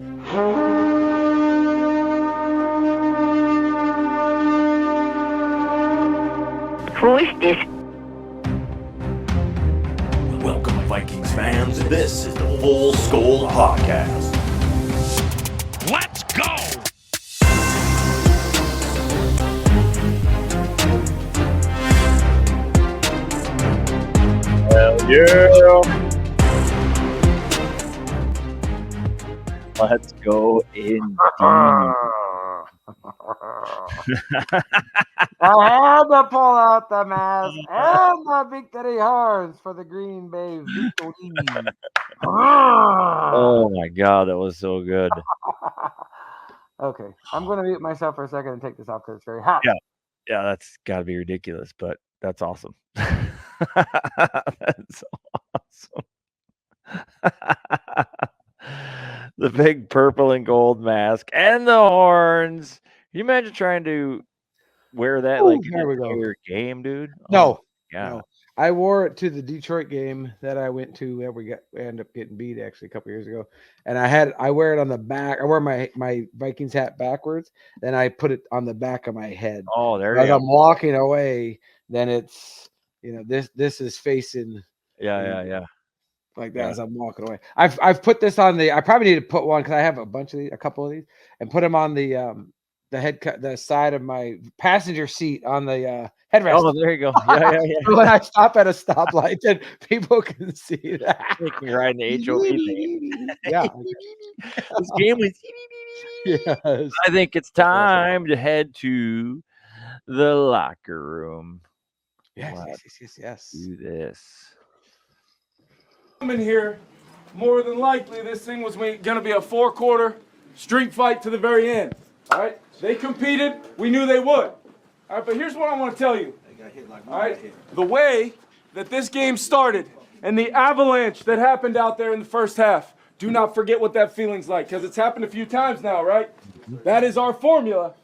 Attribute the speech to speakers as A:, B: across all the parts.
A: Who is this?
B: Welcome, Vikings fans. This is the FullSKOL podcast.
C: Let's go!
D: Hell yeah! Let's go indeed.
E: I had to pull out the mask and the victory horns for the Green Bay Victory.
D: Oh my god, that was so good.
E: Okay, I'm going to mute myself for a second and take this off because it's very hot.
D: Yeah, that's got to be ridiculous, but that's awesome. That's awesome. The big purple and gold mask and the horns. Can you imagine trying to wear that like
E: there we go.
D: your game, dude?
E: No,
D: yeah.
E: no. I wore it to the Detroit game that I went to. Where we ended up getting beat actually a couple years ago, and I wear it on the back. I wear my Vikings hat backwards, then I put it on the back of my head.
D: Oh, there
E: As
D: you go.
E: I'm walking away, then it's this is facing.
D: Yeah.
E: Like that as I'm walking away. I've put this on the. I probably need to put one because I have a couple of these, and put them on the the side of my passenger seat on the headrest.
D: Oh, there you go. Yeah.
E: So when I stop at a stoplight, then people can see that.
D: You're riding the HOV thing.
E: Yeah.
D: This game was.
E: Yes.
D: I think it's time to head to the locker room.
E: Yes.
D: Do this.
F: In here, more than likely this thing was going to be a 4-quarter street fight to the very end. All right, they competed. We knew they would. All right, but here's what I want to tell you. All right, the way that this game started and the avalanche that happened out there in the first half. Do not forget what that feeling's like, because it's happened a few times now, right? That is our formula.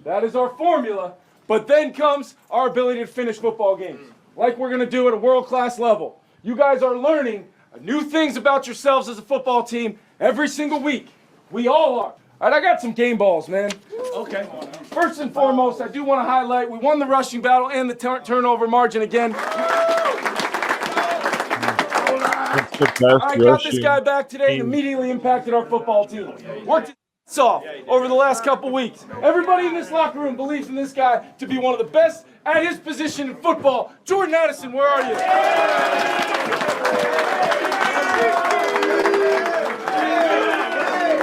F: But then comes our ability to finish football games, like we're going to do at a world-class level. You guys are learning new things about yourselves as a football team every single week. We all are. All right, I got some game balls, man. Okay. First and foremost, I do want to highlight we won the rushing battle and the turnover margin again. I got this guy back today and immediately impacted our football team. Worked his off over the last couple weeks. Everybody in this locker room believes in this guy to be one of the best at his position in football. Jordan Addison, where are you?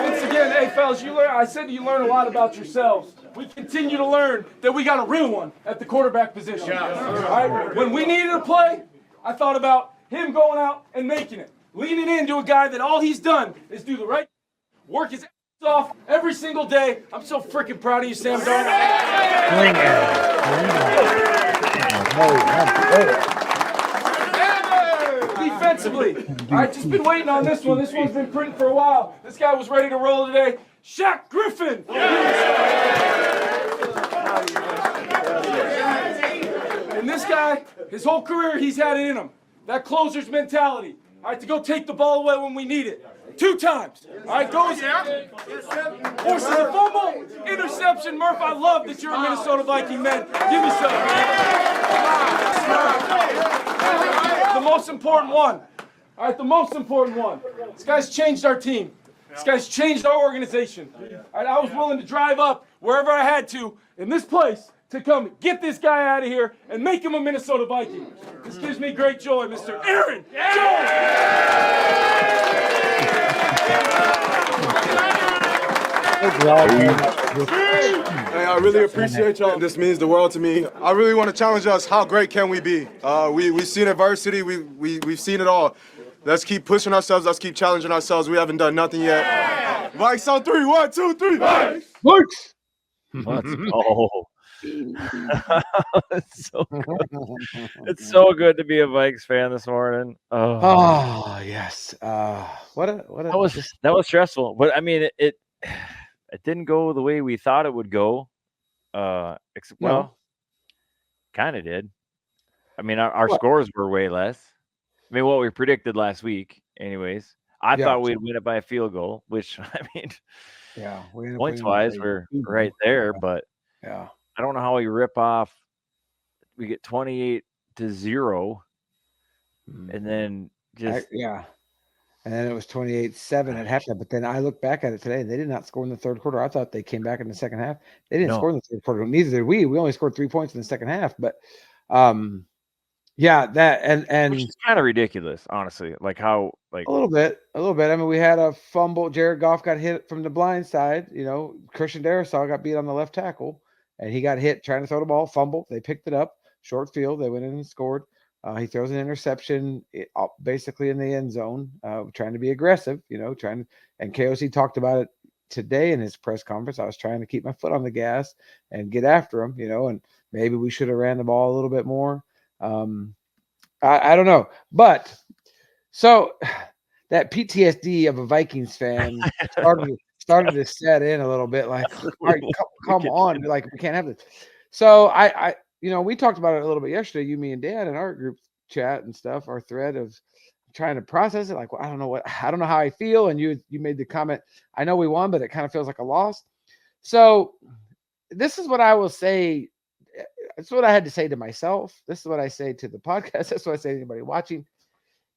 F: Once again, hey fellas, I said you learn a lot about yourselves. We continue to learn that we got a real one at the quarterback position. All right? When we needed a play, I thought about him going out and making it. Leaning into a guy that all he's done is do the right, work his ass off every single day. I'm so freaking proud of you, Sam Darnold. Defensively, all right, just been waiting on this one. This one's been printing for a while. This guy was ready to roll today. Shaq Griffin. And this guy, his whole career, he's had it in him. That closer's mentality. All right, to go take the ball away when we need it. 2 times. All right, goes. Forces a fumble. Interception. Murph, I love that you're a Minnesota Viking, man. Give me some. The most important one. All right, the most important one. This guy's changed our team. This guy's changed our organization. All right, I was willing to drive up wherever I had to in this place to come get this guy out of here and make him a Minnesota Viking. This gives me great joy, Mr. Aaron Jones.
G: Hey, I really appreciate y'all. This means the world to me. I really want to challenge us. How great can we be? We've seen adversity. We've seen it all. Let's keep pushing ourselves. Let's keep challenging ourselves. We haven't done nothing yet. Vikes on 3. 1, 2, 3. Vikes.
D: Let's go. It's so good to be a Vikes fan this morning.
E: Oh yes. That
D: was stressful, but I mean it didn't go the way we thought it would go. Kind of did. I mean, our scores were way less. I mean, what we predicted last week, anyways. I
E: Yeah.
D: thought we'd win it by a field goal, which I mean,
E: Yeah, we ended up
D: points
E: winning
D: wise,
E: by
D: we're
E: 2.
D: right there. But
E: Yeah.
D: I don't know how we rip off. We get 28-0, and then just
E: Yeah. And then it was 28-7 at halftime. But then I look back at it today. They did not score in the third quarter. I thought they came back in the second half. They didn't
D: No.
E: score in the third quarter. Neither did we. We only scored 3 points in the second half. But yeah, that and
D: which is kind of ridiculous, honestly. Like how like
E: a little bit. I mean, we had a fumble. Jared Goff got hit from the blind side. You know, Christian Darrisaw got beat on the left tackle, and he got hit trying to throw the ball. Fumble. They picked it up. Short field. They went in and scored. He throws an interception, basically in the end zone, trying to be aggressive. You know, and KOC talked about it today in his press conference. I was trying to keep my foot on the gas and get after him. You know, and maybe we should have ran the ball a little bit more. I don't know, but so that PTSD of a Vikings fan started to set in a little bit. Like, all right, come on, like we can't have this. So I we talked about it a little bit yesterday. You, me, and Dan in our group chat and stuff. Our thread of trying to process it. Like, well, I don't know how I feel. And you made the comment. I know we won, but it kind of feels like a loss. So this is what I will say. That's what I had to say to myself. This is what I say to the podcast. That's what I say to anybody watching.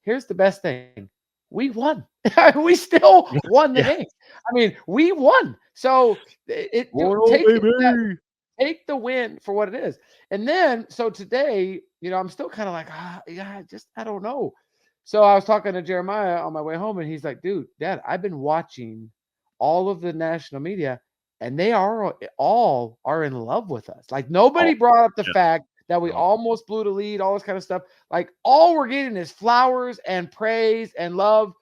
E: Here's the best thing. We won. We still won the game. I mean, we won. So take the win for what it is. And then, so today, I'm still kind of like, I don't know. So I was talking to Jeremiah on my way home, and he's like, dude, Dad, I've been watching all of the national media, and they all are in love with us. Like, nobody brought up the fact that we almost blew the lead, all this kind of stuff. Like, all we're getting is flowers and praise and love.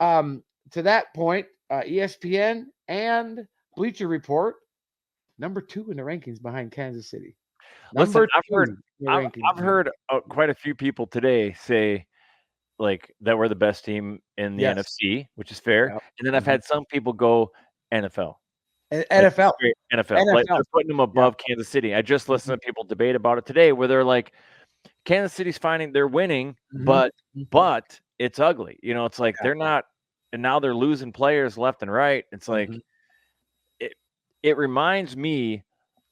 E: To that point, ESPN and Bleacher Report, number 2 in the rankings behind Kansas City.
D: Listen, I've heard quite a few people today say like that we're the best team in the NFC, which is fair.
E: Yep.
D: And then I've had some people go NFL.
E: NFL.
D: Like, NFL. Like, they're putting them above Kansas City. I just listened to people debate about it today where they're like, Kansas City's they're winning, but it's ugly. It's like they're not, and now they're losing players left and right. It's like it reminds me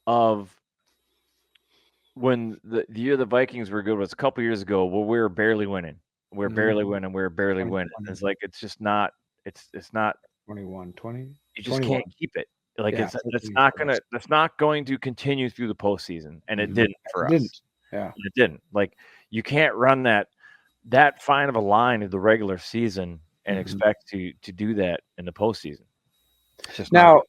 D: of when the year the Vikings were good was a couple years ago. Well, we were barely winning. We're barely winning. We're barely winning. It's like it's just not. It's not
E: 21-20.
D: You just can't keep it. Like that's not going to continue through the postseason, and it didn't for us.
E: Yeah,
D: it didn't. Like you can't run that fine of a line of the regular season and expect to do that in the postseason. It's just
E: now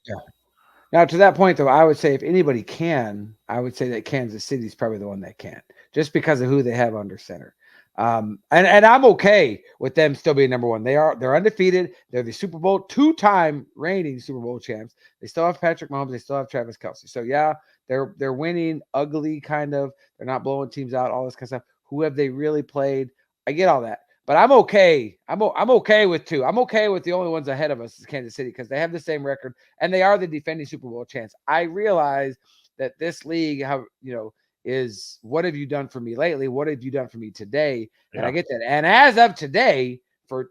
E: to that point though, I would say if anybody can, I would say that Kansas City is probably the one that can, just because of who they have under center. And I'm okay with them still being number 1. They're undefeated. They're the Super Bowl 2-time reigning Super Bowl champs. They still have Patrick Mahomes. They still have Travis Kelce. So yeah, they're winning ugly kind of. They're not blowing teams out. All this kind of stuff. Who have they really played? I get all that, but I'm okay. I'm okay with 2. I'm okay with the only ones ahead of us is Kansas City because they have the same record and they are the defending Super Bowl champs. I realize that this league, is what have you done for me lately? What have you done for me today? And I get that. And as of today,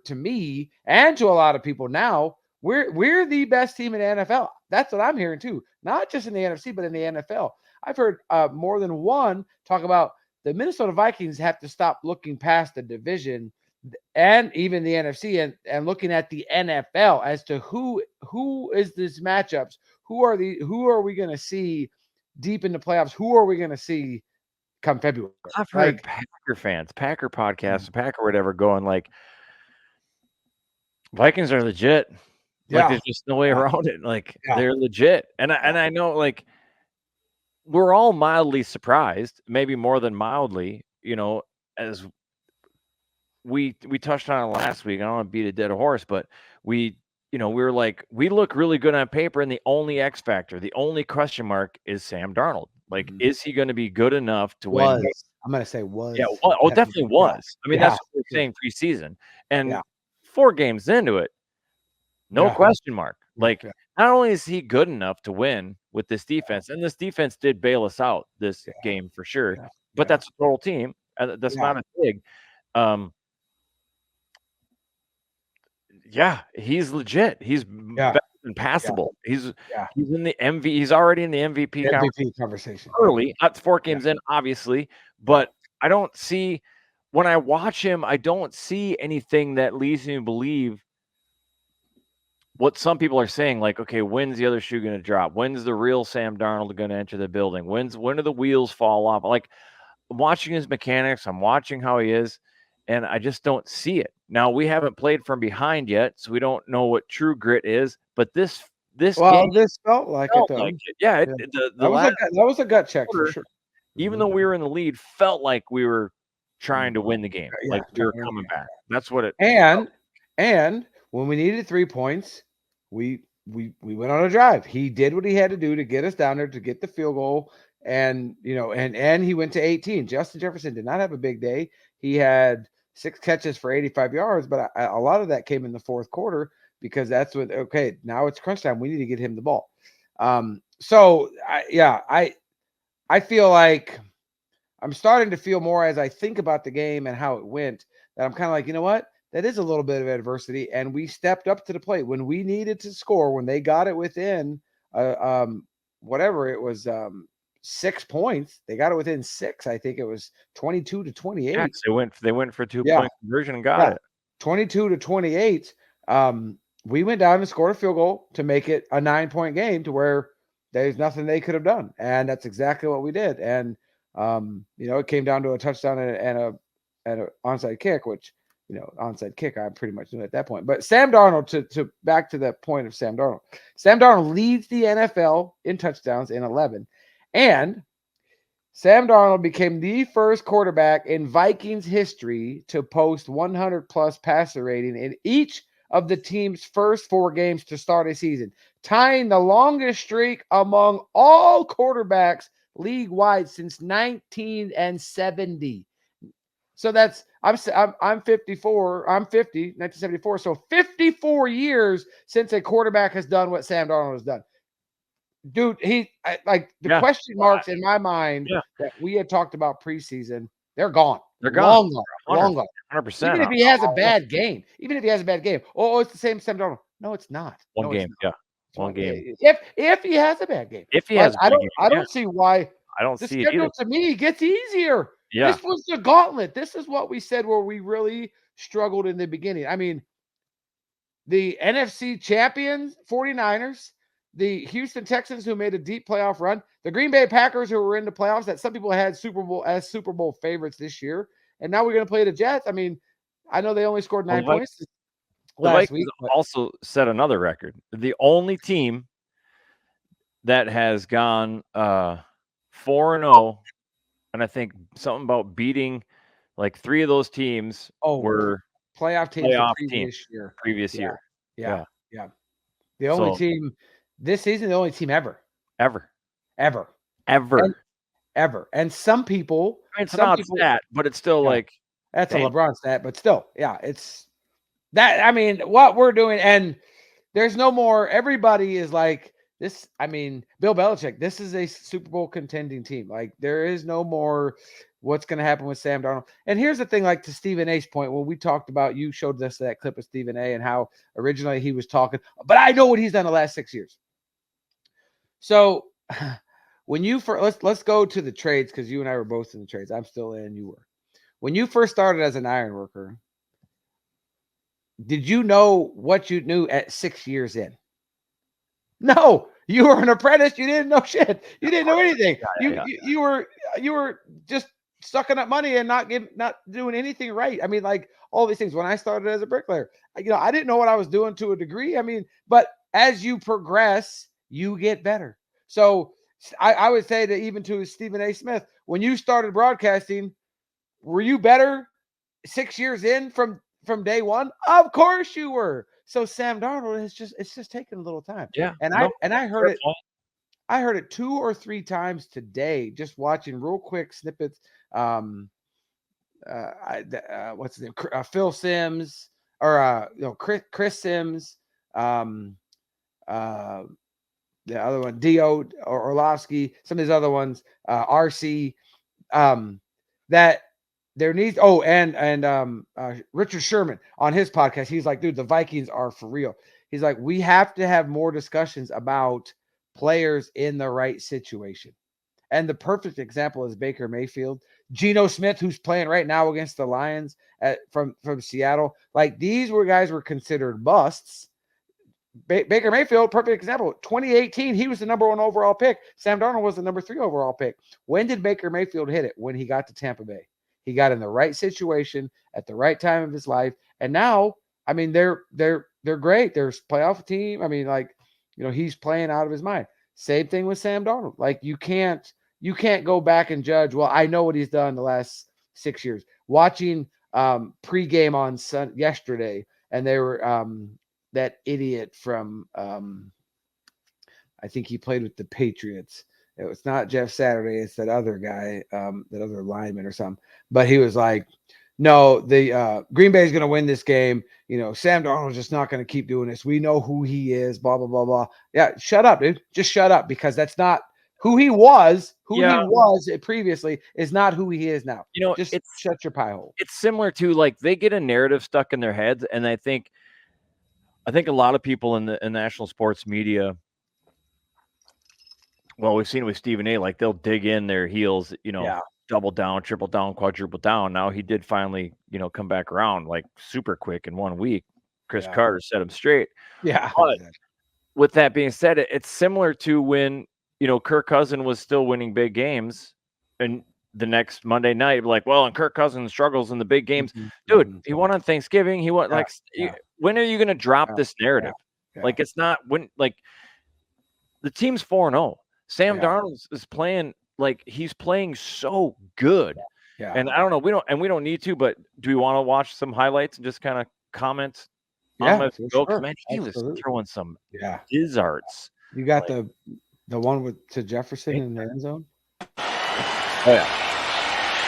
E: to me and to a lot of people now, we're the best team in the NFL. That's what I'm hearing too. Not just in the NFC, but in the NFL. I've heard more than one talk about the Minnesota Vikings have to stop looking past the division and even the NFC and looking at the NFL as to who is this matchups? Who are we going to see deep in the playoffs? Who are we going to see come February?
D: I've heard Packer fans, Packer podcasts, Packer whatever, going like, Vikings are legit. Like there's just no way around it. Like they're legit, and I know like we're all mildly surprised, maybe more than mildly. As we touched on it last week. I don't want to beat a dead horse, but we were like, we look really good on paper, and the only X factor, the only question mark is Sam Darnold. Like, is he going to be good enough to win?
E: I'm going to say was.
D: Yeah, definitely was. I mean, that's what we're saying preseason. And 4 games into it, no question mark. Like, not only is he good enough to win with this defense, and this defense did bail us out this game for sure, but that's a total team. That's not a big. Yeah, he's legit. He's better than passable. He's in the He's already in the MVP
E: conversation
D: early. That's 4 games in, obviously, but I don't see when I watch him, I don't see anything that leads me to believe what some people are saying, like, okay, when's the other shoe going to drop? When's the real Sam Darnold going to enter the building? When do the wheels fall off? Like, I'm watching his mechanics, I'm watching how he is, and I just don't see it. Now, we haven't played from behind yet, so we don't know what true grit is, but this game
E: this felt like it, though.
D: Yeah,
E: that was a gut check for sure.
D: Even though we were in the lead, felt like we were trying to win the game, like we were coming back. That's what it.
E: And when we needed 3 points, we went on a drive. He did what he had to do to get us down there to get the field goal, and and he went to 18. Justin Jefferson did not have a big day. He had 6 catches for 85 yards, but a lot of that came in the fourth quarter because that's what. Okay, now it's crunch time. We need to get him the ball. So I feel like I'm starting to feel more as I think about the game and how it went that I'm kind of like, you know what? That is a little bit of adversity, and we stepped up to the plate when we needed to score. When they got it within, whatever it was, 6 points. They got it within 6. I think it was 22-28.
D: Yeah, they went for 2-point conversion and got it.
E: 22-28. We went down and scored a field goal to make it a 9-point game to where there's nothing they could have done, and that's exactly what we did. And it came down to a touchdown and an onside kick, which. Onside kick, I pretty much knew at that point. But Sam Darnold, to back to the point of Sam Darnold. Sam Darnold leads the NFL in touchdowns in 11. And Sam Darnold became the first quarterback in Vikings history to post 100-plus passer rating in each of the team's first 4 games to start a season, tying the longest streak among all quarterbacks league-wide since 1970. So that's I'm 54. I'm 50, 1974. So 54 years since a quarterback has done what Sam Darnold has done. Dude, question marks in my mind that we had talked about preseason, they're gone.
D: They're gone.
E: Long gone.
D: 100%.
E: Even if he has a bad game. Oh, it's the same Sam Darnold. No, it's not.
D: One game. One game.
E: If he has a bad game. I don't see why.
D: I don't see
E: it either. To me gets easier. Yeah. This was the gauntlet. This is what we said where we really struggled in the beginning. I mean, the NFC champions, 49ers, the Houston Texans who made a deep playoff run, the Green Bay Packers who were in the playoffs that some people had Super Bowl favorites this year, and now we're going to play the Jets. I mean, I know they only scored 9 points last week.
D: Also set another record. The only team that has gone 4-0. And I think something about beating like 3 of those teams were
E: playoff teams previous year. Yeah. The only team this season, the only team ever. And some people,
D: it's not a stat, but it's still
E: that's a LeBron stat, but still, it's that. I mean, what we're doing, and there's no more. Everybody is like this. I mean, Bill Belichick, this is a Super Bowl contending team. Like, there is no more what's going to happen with Sam Darnold. And here's the thing, like to Stephen A's point, when we talked about, you showed us that clip of Stephen A and how originally he was talking, but I know what he's done the last 6 years. So when you first, let's go to the trades, because you and I were both in the trades. I'm still in, you were. When you first started as an iron worker, did you know what you knew at 6 years in? No, you were an apprentice. You didn't know shit. You didn't know anything. You were just sucking up money and not doing anything right. I mean, like all these things. When I started as a bricklayer, I didn't know what I was doing to a degree. I mean, but as you progress, you get better. So I would say that even to Stephen A. Smith, when you started broadcasting, were you better 6 years in from day one? Of course you were. So Sam Darnold it's just taking a little time.
D: Yeah.
E: And I heard it. I heard it 2 or 3 times today, just watching real quick snippets. What's his name? Phil Sims or Chris Sims. The other one, Dio Orlovsky. Some of these other ones, RC. That there needs Richard Sherman on his podcast, he's like, dude, the Vikings are for real. He's like, we have to have more discussions about players in the right situation. And the perfect example is Baker Mayfield, Geno Smith, who's playing right now against the Lions from Seattle. Like, these guys were considered busts. Baker Mayfield, perfect example. 2018, he was the number 1 overall pick. Sam Darnold was the number 3 overall pick. When did Baker Mayfield hit it? When he got to Tampa Bay. He got in the right situation at the right time of his life. And now, I mean, they're great. They're a playoff team. I mean, like, he's playing out of his mind. Same thing with Sam Darnold. Like, you can't go back and judge. Well, I know what he's done the last 6 years. Watching pregame on yesterday, and they were that idiot from I think he played with the Patriots. It was not Jeff Saturday. It's that other guy, that other lineman or something. But he was like, no, the Green Bay is going to win this game. Sam Darnold's just not going to keep doing this. We know who he is, blah, blah, blah, blah. Yeah, shut up, dude. Just shut up, because that's not who he was. He was previously is not who he is now. Just shut your pie hole.
D: It's similar to, like, they get a narrative stuck in their heads, and I think a lot of people in the national sports media, well, we've seen it with Stephen A. Like, they'll dig in their heels, double down, triple down, quadruple down. Now he did finally, come back around like super quick in 1 week. Chris Carter set him straight.
E: Yeah.
D: But with that being said, it's similar to when, Kirk Cousins was still winning big games, and the next Monday night, like, well, and Kirk Cousins struggles in the big games. Dude, he won on Thanksgiving. He won when are you going to drop this narrative? Like, it's not when, like, the team's 4-0. Sam Darnold is playing, like, he's playing so good.
E: Yeah.
D: And I don't know, we don't need to, but do we want to watch some highlights and just kind of comment on him?
E: Sure.
D: Man, he was throwing some arts.
E: You got the one to Jefferson in the end zone?
C: Oh, yeah.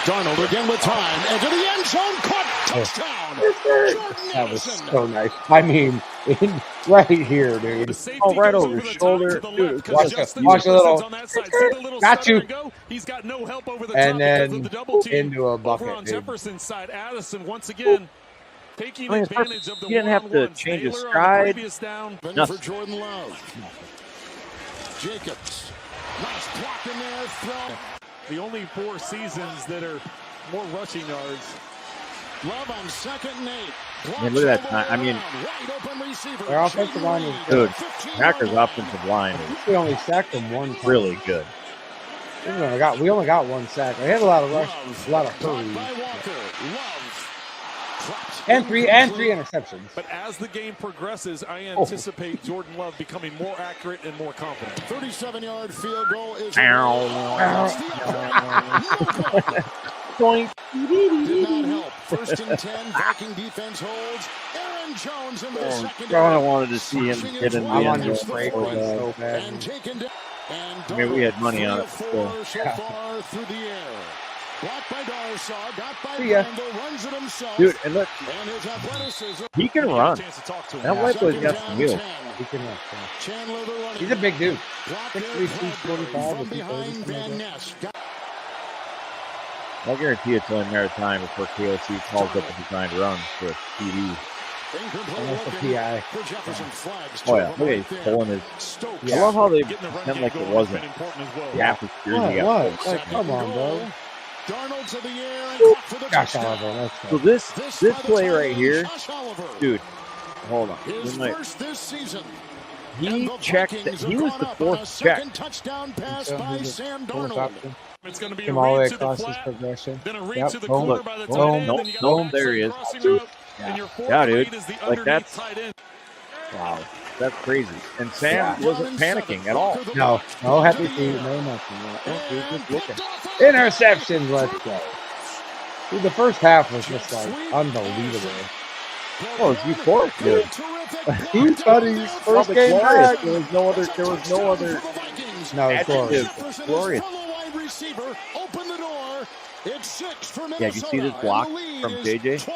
C: Darnold again with time. Into the end zone. Caught. Touchdown.
E: That was so nice. I mean, right here, dude.
D: Oh, right over his shoulder. Dude,
E: watch a little. Got you.
C: He's got no help over the top,
E: and then
C: the double team
E: into a bucket.
C: Over on Jefferson's side, Addison once again taking advantage of the
D: he didn't have to change his stride.
C: For Jordan Love. Jacobs. Nice block in there. Throw. The only 4 seasons that are more rushing yards. Love on 2nd and 8.
D: Man, look at that time. I mean,
E: their offensive line is
D: good. Packers' offensive line is
E: we only sacked them one time.
D: Really good.
E: We only got 1 sack. They had a lot of rush, a lot of hurry. And three interceptions.
C: But as the game progresses, I anticipate Jordan Love becoming more accurate and more confident. 37-yard field goal is
E: Doink.
C: Did not help. 1st and 10. Viking defense holds. Aaron Jones in the second.
D: I wanted to see him get in the end zone
E: so bad.
D: I mean, we had money on it.
C: So far through the air. Blocked by Darsaw, got by Randall, runs it himself.
D: Dude, and look,
C: and his athleticism.
D: He can run. That white boy's got some wheels.
E: He can run. He's a big dude. 6'3", 245.
D: I'll guarantee it's only a matter of time before KOC calls up a designed run for a TD.
E: Almost a PI.
D: Oh yeah, look at he's pulling his. I love how they pretend like it wasn't. Yeah, for sure.
E: What? Like, come on, bro. Gosh, Oliver,
D: so this play right here, dude. Hold on. He checked. He was the 4th check.
C: It's going to be
E: come all the way across his progression.
C: Yep.
D: Boom. There he is. Yeah, dude. Like, that's wow. That's crazy. And Sam wasn't panicking at all.
E: No happy feet, no nothing. He's just looking. Interceptions, let's go. Dude, the first half was just like unbelievable.
D: Oh, it's euphoric, dude.
E: He's buddies. First game back.
D: There was no other.
E: No, it's
D: glorious. Yeah, you see this block from JJ?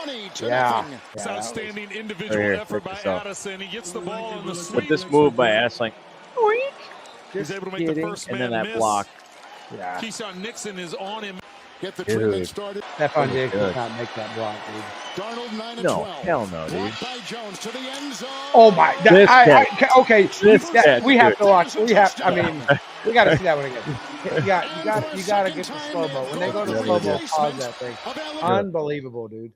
E: Yeah.
C: Outstanding individual effort by Addison. He gets the ball in the sleeve.
D: But this move by Addison,
C: he's able to make the first
D: and
C: man
D: then that
C: miss.
D: block.
E: Yeah.
C: Keyshawn Nixon is on him. get the treatment started.
E: Stephon Diggs did not make that block, dude.
C: Darnold 9 and
D: No,
C: 12.
D: hell no, dude.
C: Blocked by Jones to the end zone.
E: Oh my! Okay,
D: This catch,
E: we have
D: dude.
E: to watch. We got to see that one again. You got to get the slow mo. When they go to slow mo, pause that thing. Unbelievable, dude.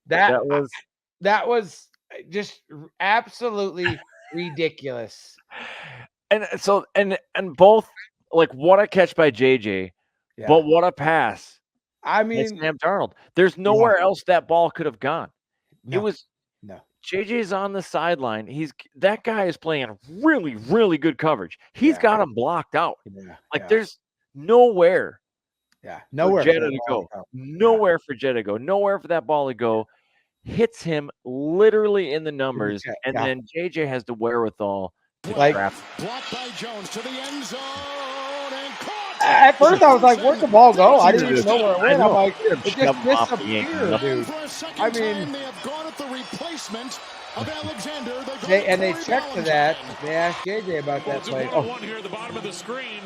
E: That was just absolutely ridiculous.
D: And so and both, like, what a catch by JJ, but what a pass.
E: I mean,
D: Sam Darnold. There's nowhere else that ball could have gone.
E: No,
D: It was
E: no.
D: JJ's on the sideline. That guy is playing really, really good coverage. He's got him blocked out. There's nowhere.
E: Nowhere
D: for Jetta to go. Nowhere for Jetta to go. Nowhere for that ball to go. Hits him literally in the numbers, and then JJ has the wherewithal to trap.
C: Blocked by Jones to the end zone and caught.
E: At first, I was like, "Where'd the ball go?" I didn't even know where it went. I'm like, "It just disappeared, dude." I mean,
C: they have gone at the replacement of Alexander.
E: They checked to that. They asked JJ about that play.
A: One here at the bottom of the screen.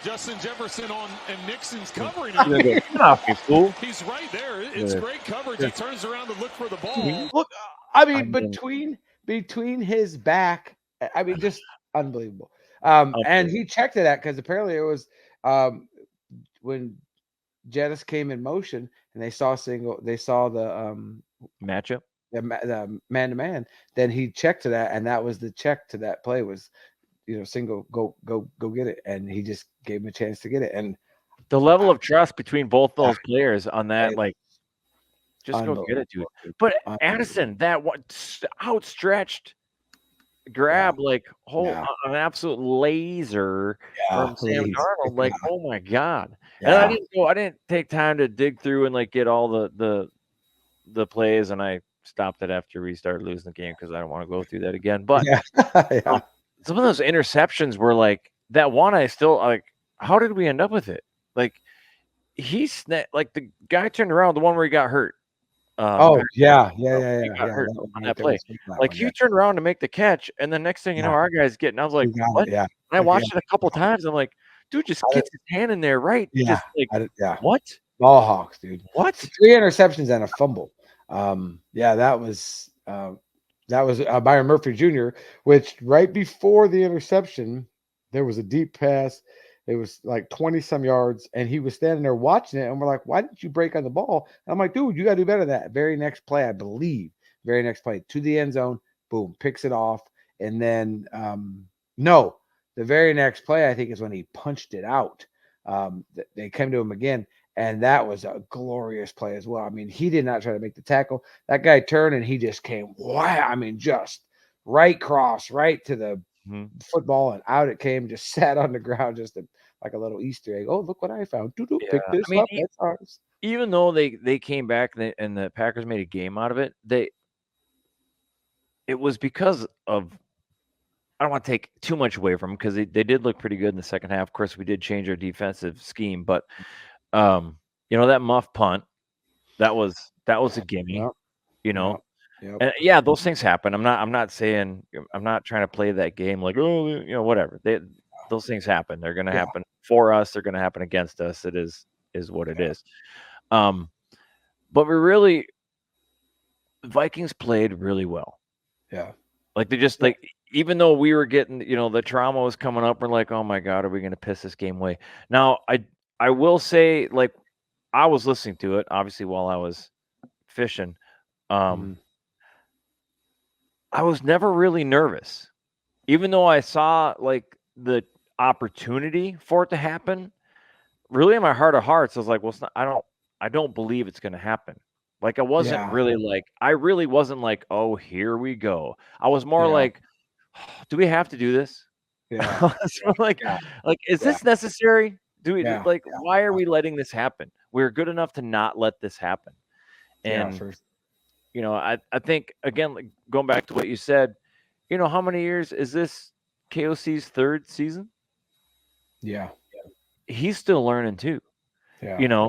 A: Justin Jefferson and Nixon's covering
D: him. Get off, you fool.
A: He's right there. It's great coverage. He turns around to look for the ball.
E: Look, I mean, between his back, I mean, just unbelievable. And he checked to that because apparently it was when Jettis came in motion and they saw the
D: matchup,
E: the man-to-man. Then he checked to that, and that was the check to that play was, single, go get it, and he just gave him a chance to get it. And
D: the level of trust between both those players on that, like, just go get it, dude. But Addison, that one outstretched grab, an absolute laser from Sam Darnold. Like, oh my god! And I didn't take time to dig through and get all the plays, and I stopped it after we started losing the game because I don't want to go through that again. But some of those interceptions were like that one. I still like. How did we end up with it? Like the guy turned around, the one where he got hurt.
E: He got
D: hurt on that play. He turned around to make the catch, and the next thing you know, our guy's getting. I was like, what? And I watched it a couple times. I'm like, dude, just gets his hand in there, right? What?
E: Ball hawks, dude.
D: What?
E: 3 interceptions and a fumble. That was Byron Murphy Jr., which right before the interception, there was a deep pass. It was like 20-some yards, and he was standing there watching it, and we're like, why didn't you break on the ball? And I'm like, dude, you got to do better than that. Very next play, I believe, to the end zone, boom, picks it off. And then, the very next play, I think, is when he punched it out. They came to him again, and that was a glorious play as well. I mean, he did not try to make the tackle. That guy turned, and he just came, wow, I mean, just right cross, right to the football, and out it came, just sat on the ground, just like a little Easter egg. Oh, look what I found. Pick this up. That's ours.
D: Even though they came back and the Packers made a game out of it, it was because of, I don't want to take too much away from them because they did look pretty good in the second half. Of course, we did change our defensive scheme, but that muff punt, that was a gimme. And those things happen. I'm not saying, I'm not trying to play that game like, whatever. Those things happen. They're going to happen for us. They're going to happen against us. It is what it is. But Vikings played really well.
E: Yeah.
D: Like they just even though we were getting, the trauma was coming up, we're like, oh my God, are we going to piss this game away? Now, I will say, I was listening to it, obviously, while I was fishing. I was never really nervous, even though I saw the opportunity for it to happen. Really, in my heart of hearts, I was like, well, it's not, I don't believe it's going to happen. I wasn't really I really wasn't like, oh, here we go. I was more like, oh, do we have to do this?
E: Yeah.
D: Is this necessary? Do we why are we letting this happen? We're good enough to not let this happen. And I think, again, going back to what you said, how many years is this KOC's 3rd season?
E: Yeah.
D: He's still learning too.
E: Yeah.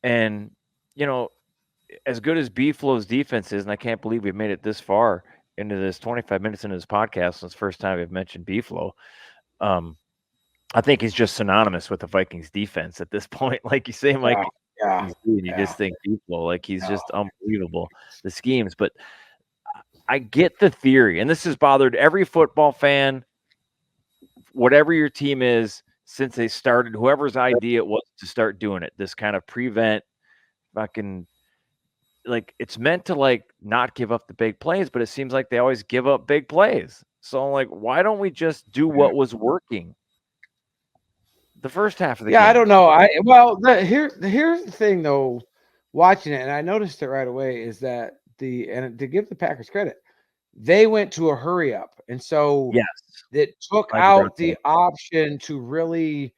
D: And as good as B-Flow's defense is, and I can't believe we've made it this far into this 25 minutes into this podcast, since the first time I've mentioned B-Flow. I think he's just synonymous with the Vikings defense at this point. Like you say, Mike,
E: Yeah.
D: You just think Beeflo, like he's just unbelievable. The schemes, but I get the theory, and this has bothered every football fan, whatever your team is, since they started, whoever's idea it was to start doing it, this kind of prevent fucking, like, it's meant to, like, not give up the big plays, but it seems like they always give up big plays. So I'm like, why don't we just do what was working the first half of the game?
E: I don't know. Here's the thing though, watching it, and I noticed it right away, is that and to give the Packers credit, they went to a hurry up, and so
D: yes,
E: it took out the option to really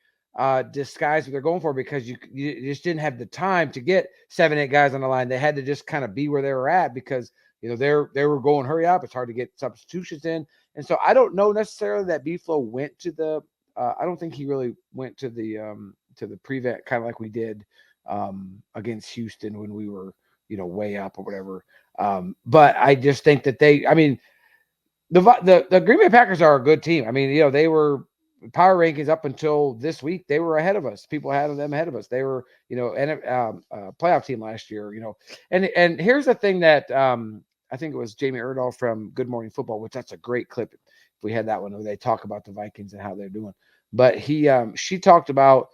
E: disguise what they're going for, because you just didn't have the time to get 7-8 guys on the line. They had to just kind of be where they were at, because they were going hurry up. It's hard to get substitutions in, and so I don't know necessarily that Beeflo went to the. I don't think he really went to the prevent, kind of like we did against Houston when we were way up or whatever. But I just think that the Green Bay Packers are a good team. I mean, they were power rankings up until this week. They were ahead of us. People had them ahead of us. They were, playoff team last year, and here's the thing that I think it was Jamie Erdahl from Good Morning Football, which that's a great clip. If we had that one where they talk about the Vikings and how they're doing, but she talked about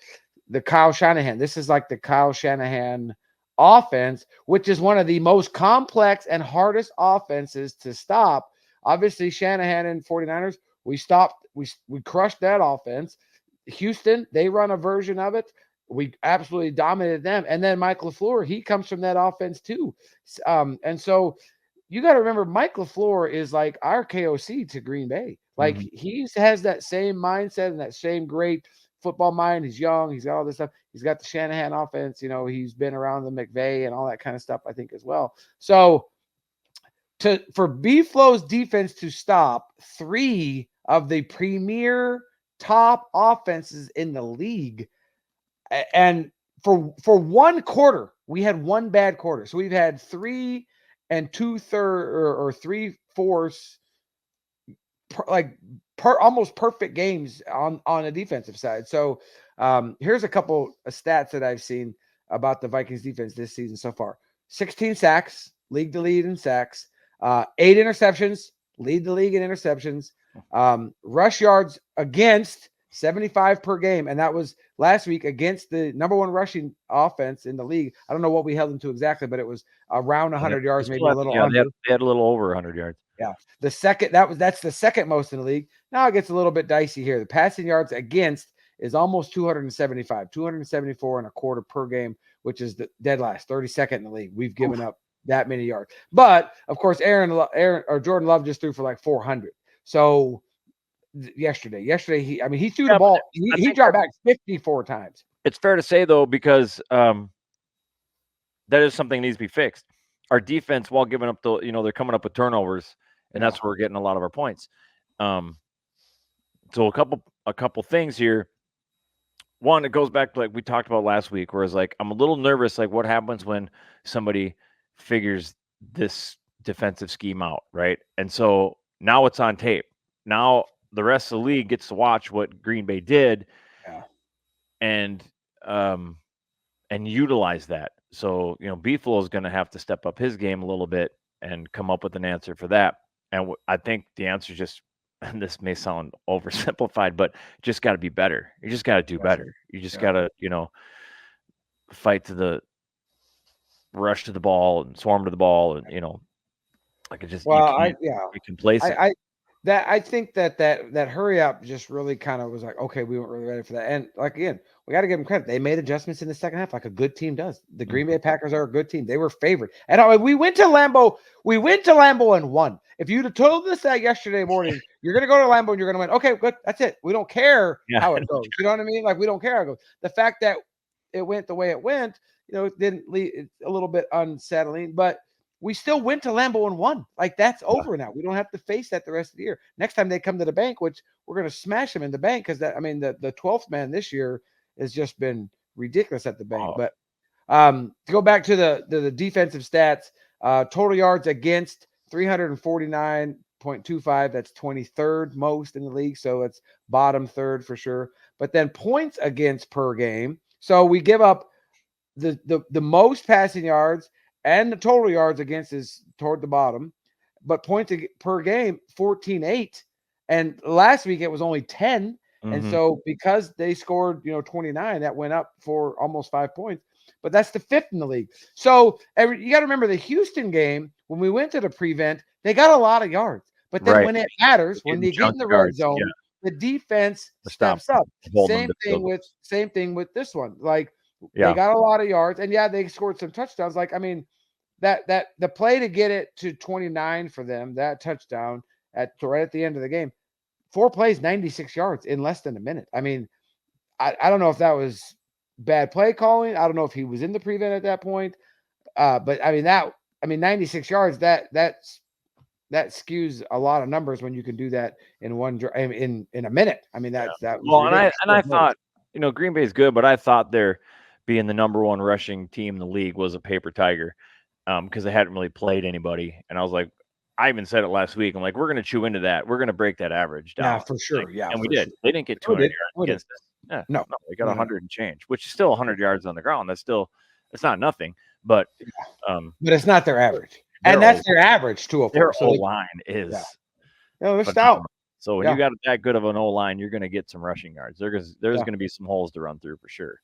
E: the Kyle Shanahan. This is like the Kyle Shanahan offense, which is one of the most complex and hardest offenses to stop. Obviously, Shanahan and 49ers, we crushed that offense. Houston, they run a version of it. We absolutely dominated them. And then Mike LaFleur, he comes from that offense too. And so you got to remember, Mike LaFleur is like our KOC to Green Bay. Like he has that same mindset and that same great football mind. He's young. He's got all this stuff. He's got the Shanahan offense. He's been around the McVay and all that kind of stuff, I think, as well. So for Beeflo's defense to stop 3 of the premier top offenses in the league, and for one quarter, we had one bad quarter. So we've had 3 2/3 or 3/4 almost perfect games on the defensive side. So here's a couple of stats that I've seen about the Vikings defense this season so far. 16 sacks, league to lead in sacks. 8 interceptions, lead the league in interceptions. Rush yards against 75 per game, and that was last week against the number 1 rushing offense in the league. I don't know what we held them to exactly, but it was around 100 yards, maybe a little under.
D: They had a little over 100 yards.
E: Yeah, that's the second most in the league. Now it gets a little bit dicey here. The passing yards against is almost 275, 274 and a quarter per game, which is the dead last, 32nd in the league. We've given up that many yards, but of course, Jordan Love just threw for like 400. So yesterday, he threw the ball. He dropped back 54 times.
D: It's fair to say though, because that is something that needs to be fixed. Our defense, while giving up they're coming up with turnovers, and that's where we're getting a lot of our points. So a couple things here. One, it goes back to like we talked about last week, where it's like I'm a little nervous, like what happens when somebody figures this defensive scheme out, right? And so now it's on tape. Now the rest of the league gets to watch what Green Bay did, and utilize that. So Beeflo is going to have to step up his game a little bit and come up with an answer for that. And I think the answer is just, and this may sound oversimplified, but just got to be better. You just got to do better. You just got to fight to the rush to the ball and swarm to the ball, and like it just be complacent.
E: I think that hurry up just really kind of was like, okay, we weren't really ready for that. And like, again, we got to give them credit. They made adjustments in the second half like a good team does. The Green Bay Packers are a good team. They were favored. And we went to Lambeau. We went to Lambeau and won. If you'd have told us that yesterday morning, you're going to go to Lambeau and you're going to win. Okay, good. That's it. We don't care how it goes. You know what I mean? Like, we don't care how it goes. The fact that it went the way it went, it didn't leave. It's a little bit unsettling, but we still went to Lambeau and won. Like, that's over now. We don't have to face that the rest of the year. Next time they come to the bank, which we're going to smash them in the bank, because the 12th man this year has just been ridiculous at the bank. But to go back to the defensive stats, total yards against 349.25. That's 23rd most in the league. So it's bottom third for sure. But then points against per game. So we give up the most passing yards and the total yards against is toward the bottom, but points per game 14-8, and last week it was only 10. And so because they scored 29, that went up for almost 5 points, but that's the 5th in the league. So you got to remember the Houston game, when we went to the prevent, they got a lot of yards, but then when it matters, when they get in the red zone, the defense steps up. Same thing with this one. Like they got a lot of yards, and they scored some touchdowns. Like, I mean, that the play to get it to 29 for them, that touchdown right at the end of the game, 4 plays, 96 yards in less than a minute. I mean, I don't know if that was bad play calling. I don't know if he was in the prevent at that point. But I mean 96 yards, that skews a lot of numbers when you can do that in in a minute. I mean, that was
D: well, and I thought, Green Bay's good, but I thought they're being the number 1 rushing team in the league was a paper tiger, because they hadn't really played anybody. And I was like, I even said it last week. I'm like, we're going to chew into that. We're going to break that average down.
E: Yeah, for sure.
D: And we did. Sure. They didn't get 200 yards against us. Yeah,
E: no,
D: they got 100 and change, which is still 100 yards on the ground. That's still, it's not nothing, but
E: it's not their average, and that's their average too.
D: Their O-line is
E: they're stout.
D: So when you got that good of an O-line, you're going to get some rushing yards. There's going to be some holes to run through for sure.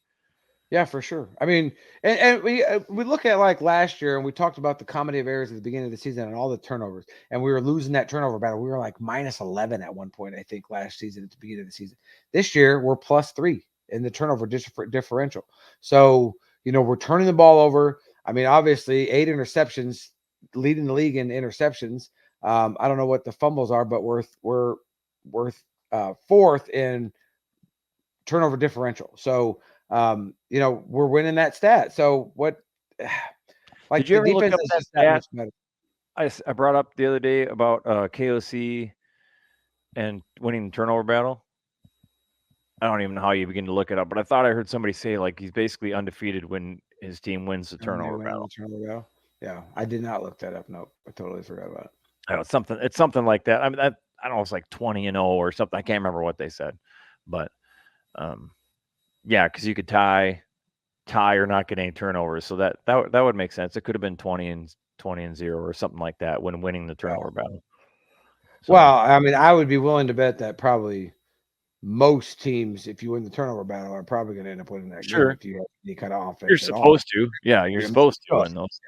E: Yeah, for sure. I mean, and we look at like last year, and we talked about the comedy of errors at the beginning of the season and all the turnovers, and we were losing that turnover battle. We were like minus 11 at one point, I think, last season at the beginning of the season. This year, we're plus 3 in the turnover differential. So, we're turning the ball over. I mean, obviously, 8 interceptions, leading the league in interceptions. I don't know what the fumbles are, but we're 4th in turnover differential. So, we're winning that stat. So what? Like,
D: did you ever look up that
E: stat?
D: I brought up the other day about KOC and winning the turnover battle. I don't even know how you begin to look it up, but I thought I heard somebody say like he's basically undefeated when his team wins the turnover battle.
E: Yeah, I did not look that up. Nope, I totally forgot about it.
D: I know it's something like that. I mean, I don't know, it's like 20-0 or something. I can't remember what they said, but yeah, because you could tie or not get any turnovers, so that would make sense. It could have been 20-0 or something like that when winning the turnover battle.
E: So, well, I mean, I would be willing to bet that probably most teams, if you win the turnover battle, are probably going to end up winning that game if you have any kind of offense.
D: You're supposed to, you're supposed to win those,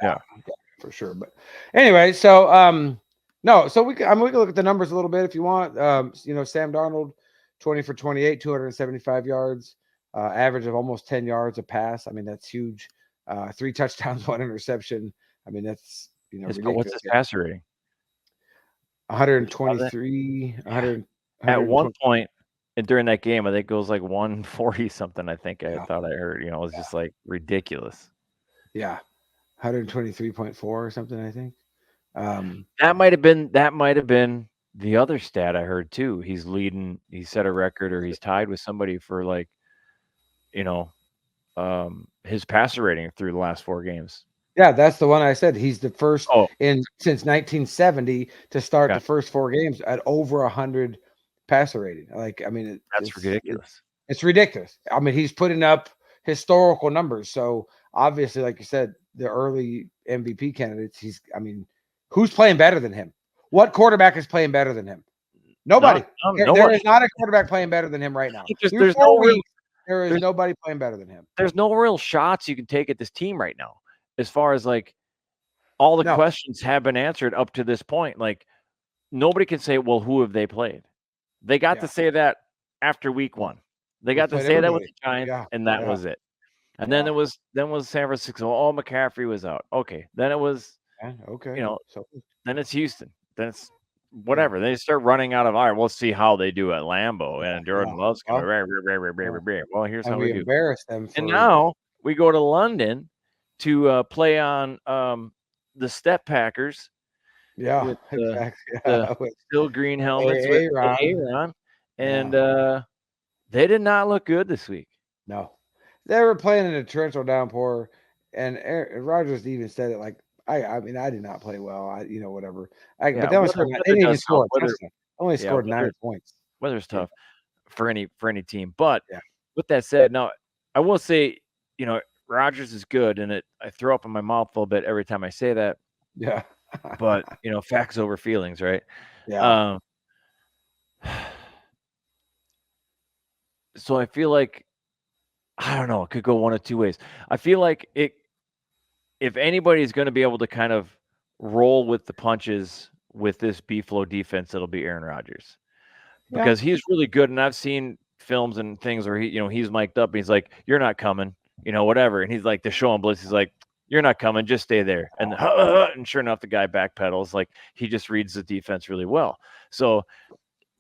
E: for sure. But anyway, so no, so we can look at the numbers a little bit if you want. Sam Darnold, 20 for 28, 275 yards. Average of almost 10 yards a pass. I mean, that's huge. 3 touchdowns, 1 interception. I mean, that's
D: what's his passer rating?
E: 123. 100.
D: At one point during that game, I think it was like 140 something. I think I thought I heard. It was just like ridiculous.
E: Yeah, 123.4 or something. I think.
D: That might have been the other stat I heard too. He's leading. He set a record, or he's tied with somebody for like. His passer rating through the last 4 games.
E: Yeah, that's the one I said. He's the first since 1970 to start the first 4 games at over 100 passer rating. Like, I mean,
D: that's ridiculous.
E: It's ridiculous. I mean, he's putting up historical numbers. So obviously, like you said, the early MVP candidates. Who's playing better than him? What quarterback is playing better than him? Nobody. There is not a quarterback playing better than him right now. There is nobody playing better than him.
D: There's no real shots you can take at this team right now. As far as like all the questions have been answered up to this point. Like nobody can say, well, who have they played? They got to say that after week 1. They got to say that with the Giants, and that was it. And then it was San Francisco. Oh, McCaffrey was out. Okay. Then it was then it's Houston. Then it's whatever. They start running out of, all right, we'll see how they do at Lambeau. And Jordan Love's going to well, here's how we do.
E: Embarrass them.
D: And now we go to London to play on the Step Packers.
E: Yeah,
D: with,
E: exactly.
D: With still green helmets with Aaron. And they did not look good this week.
E: No. They were playing in a torrential downpour, and Rodgers even said it like, I mean, I did not play well. Whatever. But that was only scored 9 points.
D: Weather's tough for any team. But with that said, now I will say, Rodgers is good, and I throw up in my mouth a little bit every time I say that.
E: Yeah.
D: But facts over feelings, right?
E: Yeah.
D: So I feel like I don't know. It could go one of two ways. I feel like if anybody's going to be able to kind of roll with the punches with this B-Flow defense, it'll be Aaron Rodgers because he's really good. And I've seen films and things where he's mic'd up and he's like, "You're not coming," whatever. And he's like, to show him blitz, he's like, "You're not coming, just stay there." And sure enough, the guy backpedals. Like he just reads the defense really well. So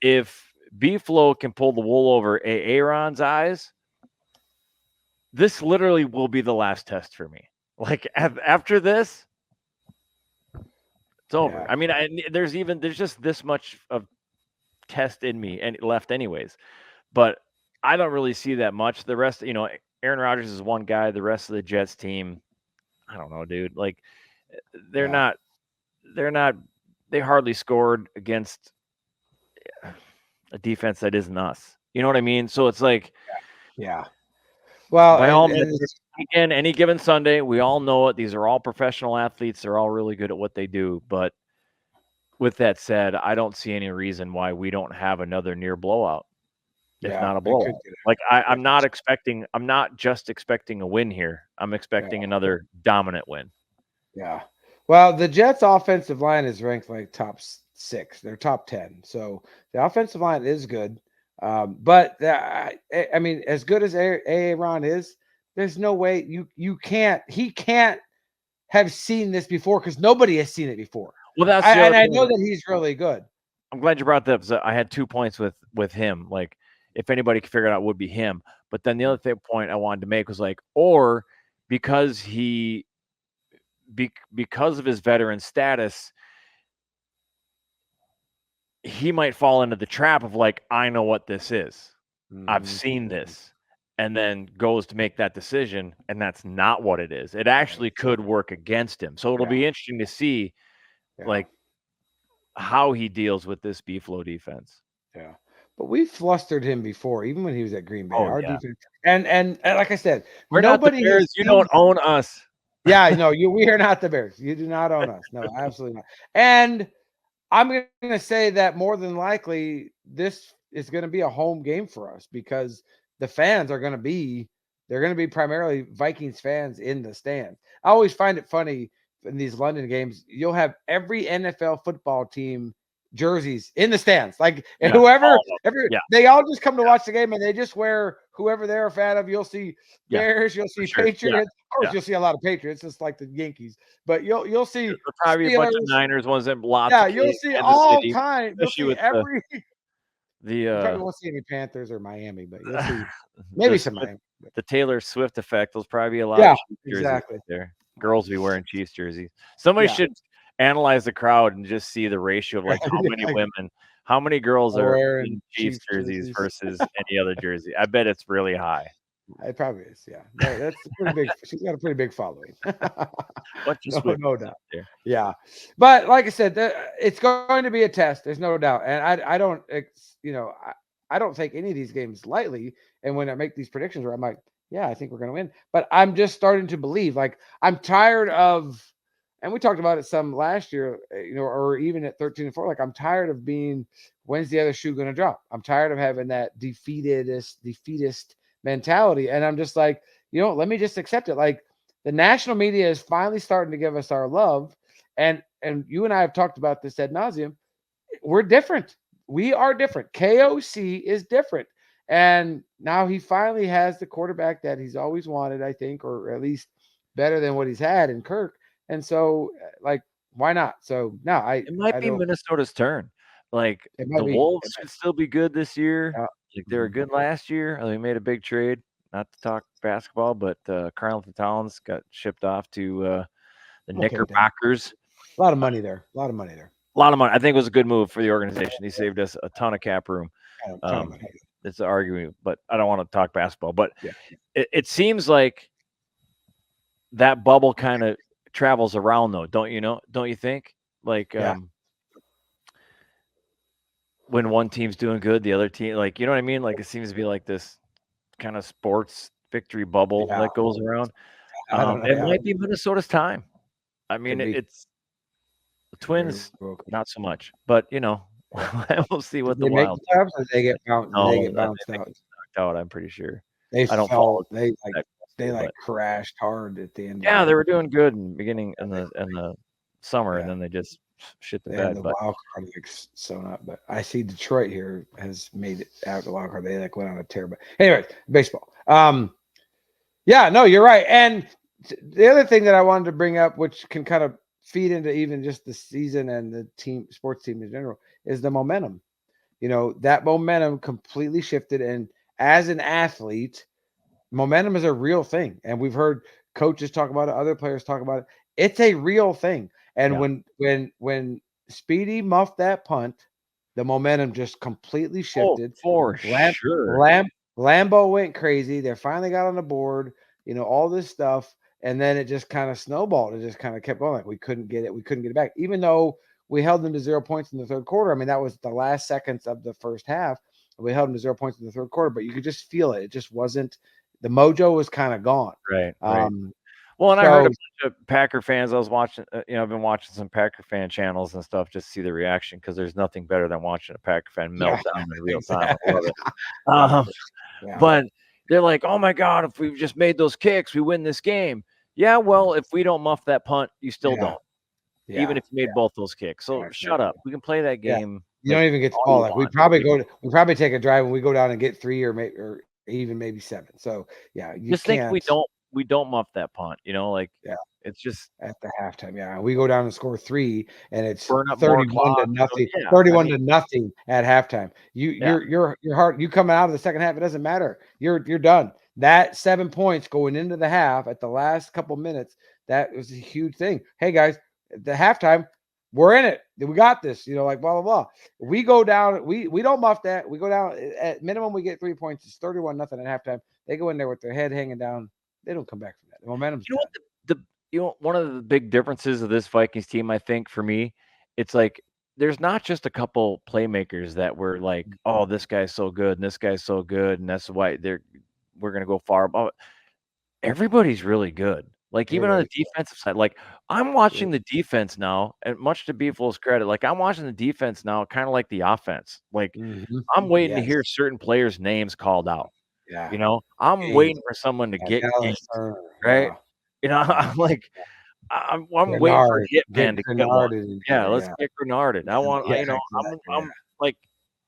D: if B-Flow can pull the wool over Aaron's eyes, this literally will be the last test for me. Like after this, it's over.
E: Yeah.
D: I mean, there's just this much of test in me and left anyways, but I don't really see that much. The rest, Aaron Rodgers is one guy. The rest of the Jets team, I don't know, dude. Like they're not. They hardly scored against a defense that isn't us. You know what I mean? So it's like,
E: yeah. Well,
D: by all means, again, any given Sunday, we all know it. These are all professional athletes. They're all really good at what they do. But with that said, I don't see any reason why we don't have another near blowout, if not a blowout. Like I'm not just expecting a win here. I'm expecting another dominant win.
E: Yeah. Well, the Jets' offensive line is ranked like top 6. They're top 10. So the offensive line is good. But I mean, as good as Aaron is, there's no way he can't have seen this before because nobody has seen it before. Well, that's I know that he's really good.
D: I'm glad you brought that up. So I had 2 points with him. Like, if anybody could figure it out, it would be him. But then the other point I wanted to make was like, or because because of his veteran status, he might fall into the trap of like, I know what this is. I've seen this, and then goes to make that decision, and that's not what it is. It actually could work against him. So it'll be interesting to see like how he deals with this B-Flow defense.
E: Yeah. But we flustered him before, even when he was at Green Bay. Our defense, and like I said,
D: we're nobody. Not the Bears. You don't own us.
E: Yeah, no, we are not the Bears. You do not own us. No, absolutely not. And I'm going to say that more than likely this is going to be a home game for us because the fans are going to be primarily Vikings fans in the stands. I always find it funny in these London games. You'll have every NFL football team jerseys in the stands. Like they all just come to watch the game and they just wear whoever they're a fan of. You'll see Bears, you'll see Patriots. Sure. Of course, you'll see a lot of Patriots, just like the Yankees. But you'll see
D: probably Steelers, a bunch of Niners ones and lots.
E: Yeah, you'll see all kinds. You'll see every.
D: You
E: probably won't see any Panthers or Miami, but you'll see maybe some Miami.
D: The Taylor Swift effect. There's probably a lot of Chiefs jerseys
E: exactly
D: there. Girls be wearing Chiefs jerseys. Somebody should analyze the crowd and just see the ratio of like how many girls are in Chiefs jerseys versus any other jersey. I bet it's really high.
E: It probably is, yeah. No, that's pretty big. She's got a pretty big following. no doubt. Yeah, but like I said, it's going to be a test. There's no doubt, and I don't, I don't take any of these games lightly. And when I make these predictions, where I'm like, yeah, I think we're going to win, but I'm just starting to believe. Like I'm tired of, and we talked about it some last year, or even at 13-4. Like I'm tired of being, when's the other shoe going to drop? I'm tired of having that defeatist mentality. And I'm just like, let me just accept it. Like the national media is finally starting to give us our love. And you and I have talked about this ad nauseum. We're different. We are different. KOC is different. And now he finally has the quarterback that he's always wanted, I think, or at least better than what he's had in Kirk. And so like, why not? So no, it
D: might be Minnesota's turn. Like the Wolves should still be good this year. Like they were good last year. They made a big trade. Not to talk basketball, but Carlton Towns got shipped off to the Knickerbockers.
E: A lot of money there. A lot of money.
D: I think it was a good move for the organization. He saved us a ton of cap room. It's an argument, but I don't want to talk basketball. But it seems like that bubble kind of travels around, though, don't you know? Don't you think? Like when one team's doing good, the other team, like, you know what I mean? Like it seems to be like this kind of sports victory bubble that goes around.
E: I don't know.
D: It might be Minnesota's time. I mean,
E: Could be.
D: it's the Twins,
E: Very well.
D: not so much. But we'll see what
E: Did
D: the
E: they make
D: Wild.
E: the playoffs, or did they get bounced?
D: No,
E: They get bounced
D: they
E: out.
D: knocked out. I'm pretty sure.
E: They
D: I don't follow
E: fell. They
D: that closely, but
E: crashed hard at the end.
D: yeah,
E: of
D: they were doing good in the beginning in the summer, and then they just shit the
E: They had
D: bed.
E: the
D: But
E: wild card sewn up. But I see Detroit here has made it out the wild card. They went on a tear. But anyway, baseball. Yeah, no, you're right. And the other thing that I wanted to bring up, which can kind of feed into even just the season and the sports team in general, is the momentum. That momentum completely shifted. And as an athlete, momentum is a real thing. And we've heard coaches talk about it, other players talk about it. It's a real thing. And when Speedy muffed that punt, the momentum just completely shifted.
D: for sure.
E: Lambeau went crazy. They finally got on the board, all this stuff. And then it just kind of snowballed. It just kind of kept going. Like we couldn't get it. We couldn't get it back. Even though we held them to 0 points in the third quarter. I mean, that was the last seconds of the first half. We held them to 0 points in the third quarter, but you could just feel it. It just wasn't – the mojo was kind of gone.
D: Right. Well, and I heard a bunch of Packer fans. I was watching, I've been watching some Packer fan channels and stuff just to see the reaction, because there's nothing better than watching a Packer fan melt down in real time. I love it. But they're like, oh my God, if we just made those kicks, we win this game. Yeah, well, if we don't muff that punt, you still don't. Yeah, even if you made both those kicks. So shut up. We can play that game.
E: You don't even get to call. Like we probably take a drive and we go down and get 3 or even maybe 7. So you
D: just think we don't muff that punt, it's just
E: at the halftime. Yeah, we go down and score 3, and it's 31 to nothing.
D: Yeah,
E: 31 to nothing at halftime. Your heart. You coming out of the second half, it doesn't matter. You're done. That 7 points going into the half at the last couple minutes, that was a huge thing. Hey guys, at the halftime, we're in it. We got this. Like blah blah blah. We go down. We don't muff that. We go down at minimum. We get 3 points. It's 31-0 at halftime. They go in there with their head hanging down. They don't come back from that. The momentum's
D: one of the big differences of this Vikings team, I think, for me, it's like there's not just a couple playmakers that were like, oh, this guy's so good and this guy's so good, and that's why we're gonna go far above it. Everybody's really good. Like even on the defensive side, like I'm watching the defense now, and much to Beefle's credit, like I'm watching the defense now, kind of like the offense. Like I'm waiting to hear certain players' names called out.
E: Yeah,
D: I'm waiting for someone to get games, right? I'm like, I'm waiting for Hitman to get one. Yeah, let's get Grenarded. I want, I'm like,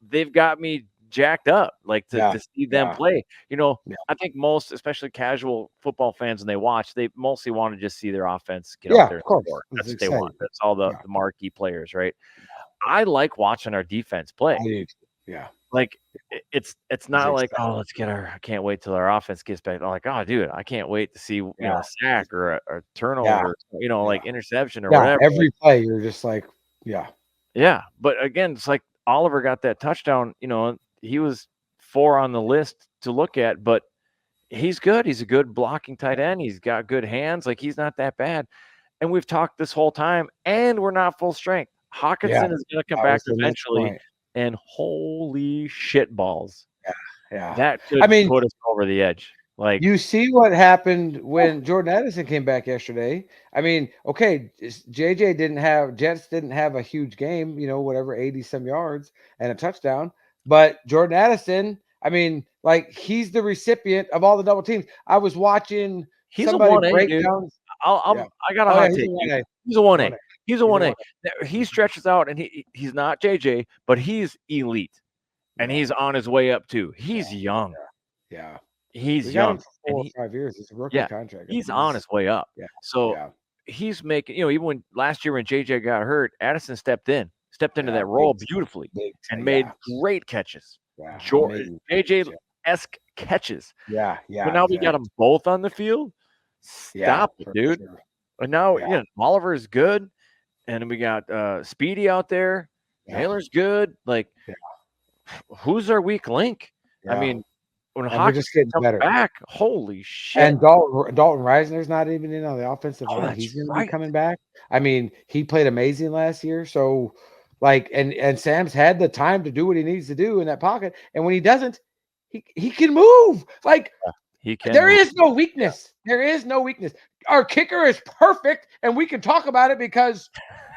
D: they've got me jacked up, like to see them play. I think most, especially casual football fans, when they watch, they mostly want to just see their offense get out there and score. That's what they want. That's all the marquee players, right? I like watching our defense play. Like it's not like, oh, I can't wait till our offense gets back. I'm like, oh, dude, I can't wait to see a sack or a turnover, like interception or whatever.
E: Every play, you're just like,
D: yeah. But again, it's like Oliver got that touchdown. He was 4 on the list to look at, but he's good. He's a good blocking tight end. He's got good hands. Like he's not that bad. And we've talked this whole time, and we're not full strength. Hawkinson is going to come back eventually. And holy shit balls. That could put us over the edge. Like
E: you see what happened when Jordan Addison came back yesterday. I mean, okay, Jets didn't have a huge game, 80 some yards and a touchdown. But Jordan Addison, I mean, like he's the recipient of all the double teams. I was watching somebody break down.
D: I got a hot take. He's a 1A. He's a 1A. He stretches out, and he's not JJ, but he's elite, and he's on his way up too. He's young.
E: Yeah.
D: He's young.
E: For 4 or 5 years. It's a rookie contract.
D: He's on his way up. So he's making, even when last year when JJ got hurt, Addison stepped into that role beautifully and made great catches. JJ-esque catches.
E: But
D: now we got them both on the field. Stop it, dude. Sure. And now, Oliver is good. And we got Speedy out there. Taylor's good. Like, who's our weak link? I mean, when Hawkins comes back, holy shit.
E: And Dalton Reisner's not even in on the offensive line. He's going to be coming back. I mean, he played amazing last year. So, like, and Sam's had the time to do what he needs to do in that pocket. And when he doesn't, he can move. Like,
D: He can.
E: There is no weakness. There is no weakness. Our kicker is perfect, and we can talk about it because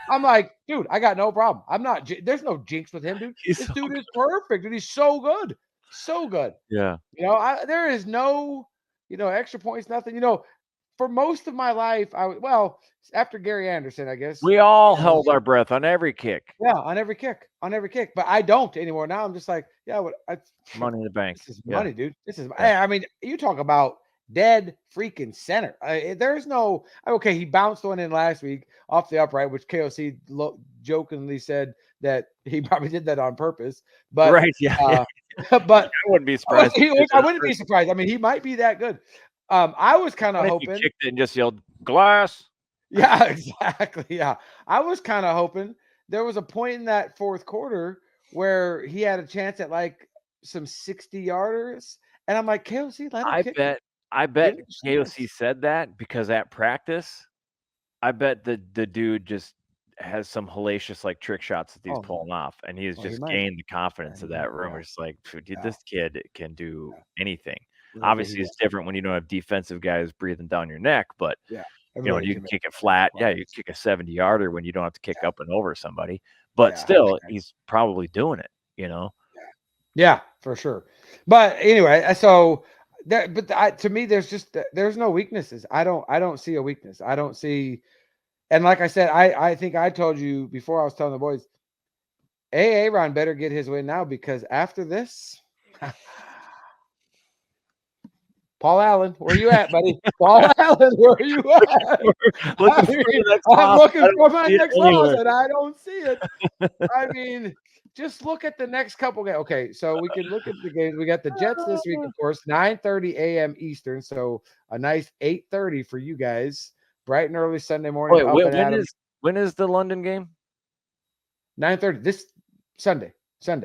E: I'm like, dude, I got no problem. I'm not. There's no jinx with him, dude. This dude is perfect, and he's so good, so good.
D: Yeah.
E: There is no, extra points, nothing. For most of my life, after Gary Anderson, I guess.
D: We all held our breath on every kick.
E: Yeah, on every kick. But I don't anymore. Now I'm just like,
D: Money in the bank.
E: This is money, dude. This is. I mean, you talk about dead freaking center. There's no. Okay, he bounced one in last week off the upright, which KOC jokingly said that he probably did that on purpose. But
D: right, yeah.
E: But
D: I wouldn't be surprised.
E: I wouldn't be surprised. I mean, he might be that good. I was kind of hoping.
D: He kicked it and just yelled glass.
E: Yeah, exactly. Yeah, I was kind of hoping there was a point in that fourth quarter where he had a chance at like some 60-yarders, and I'm like, KOC, let him kick it.
D: I bet KOC said that because at practice, I bet the dude just has some hellacious like trick shots that he's pulling off, and he's just gained the confidence of that room. It's like, dude, this kid can do anything. Obviously, it's different when you don't have defensive guys breathing down your neck, but you can kick it flat. Yeah, you kick a 70-yarder when you don't have to kick up and over somebody. But still, he's probably doing it.
E: Yeah, for sure. But anyway, so to me, there's no weaknesses. I don't see a weakness. I don't see. And like I said, I think I told you before, I was telling the boys, Aaron better get his win now, because after this, Paul Allen, where you at, buddy? Paul Allen, where are you at? I'm looking for my next loss, and I don't see it. I mean, just look at the next couple games. Okay, so we can look at the games. We got the Jets this week, of course, 9:30 a.m. Eastern, so a nice 8:30 for you guys. Bright and early Sunday morning.
D: Wait, when is the London game?
E: 9:30 this Sunday.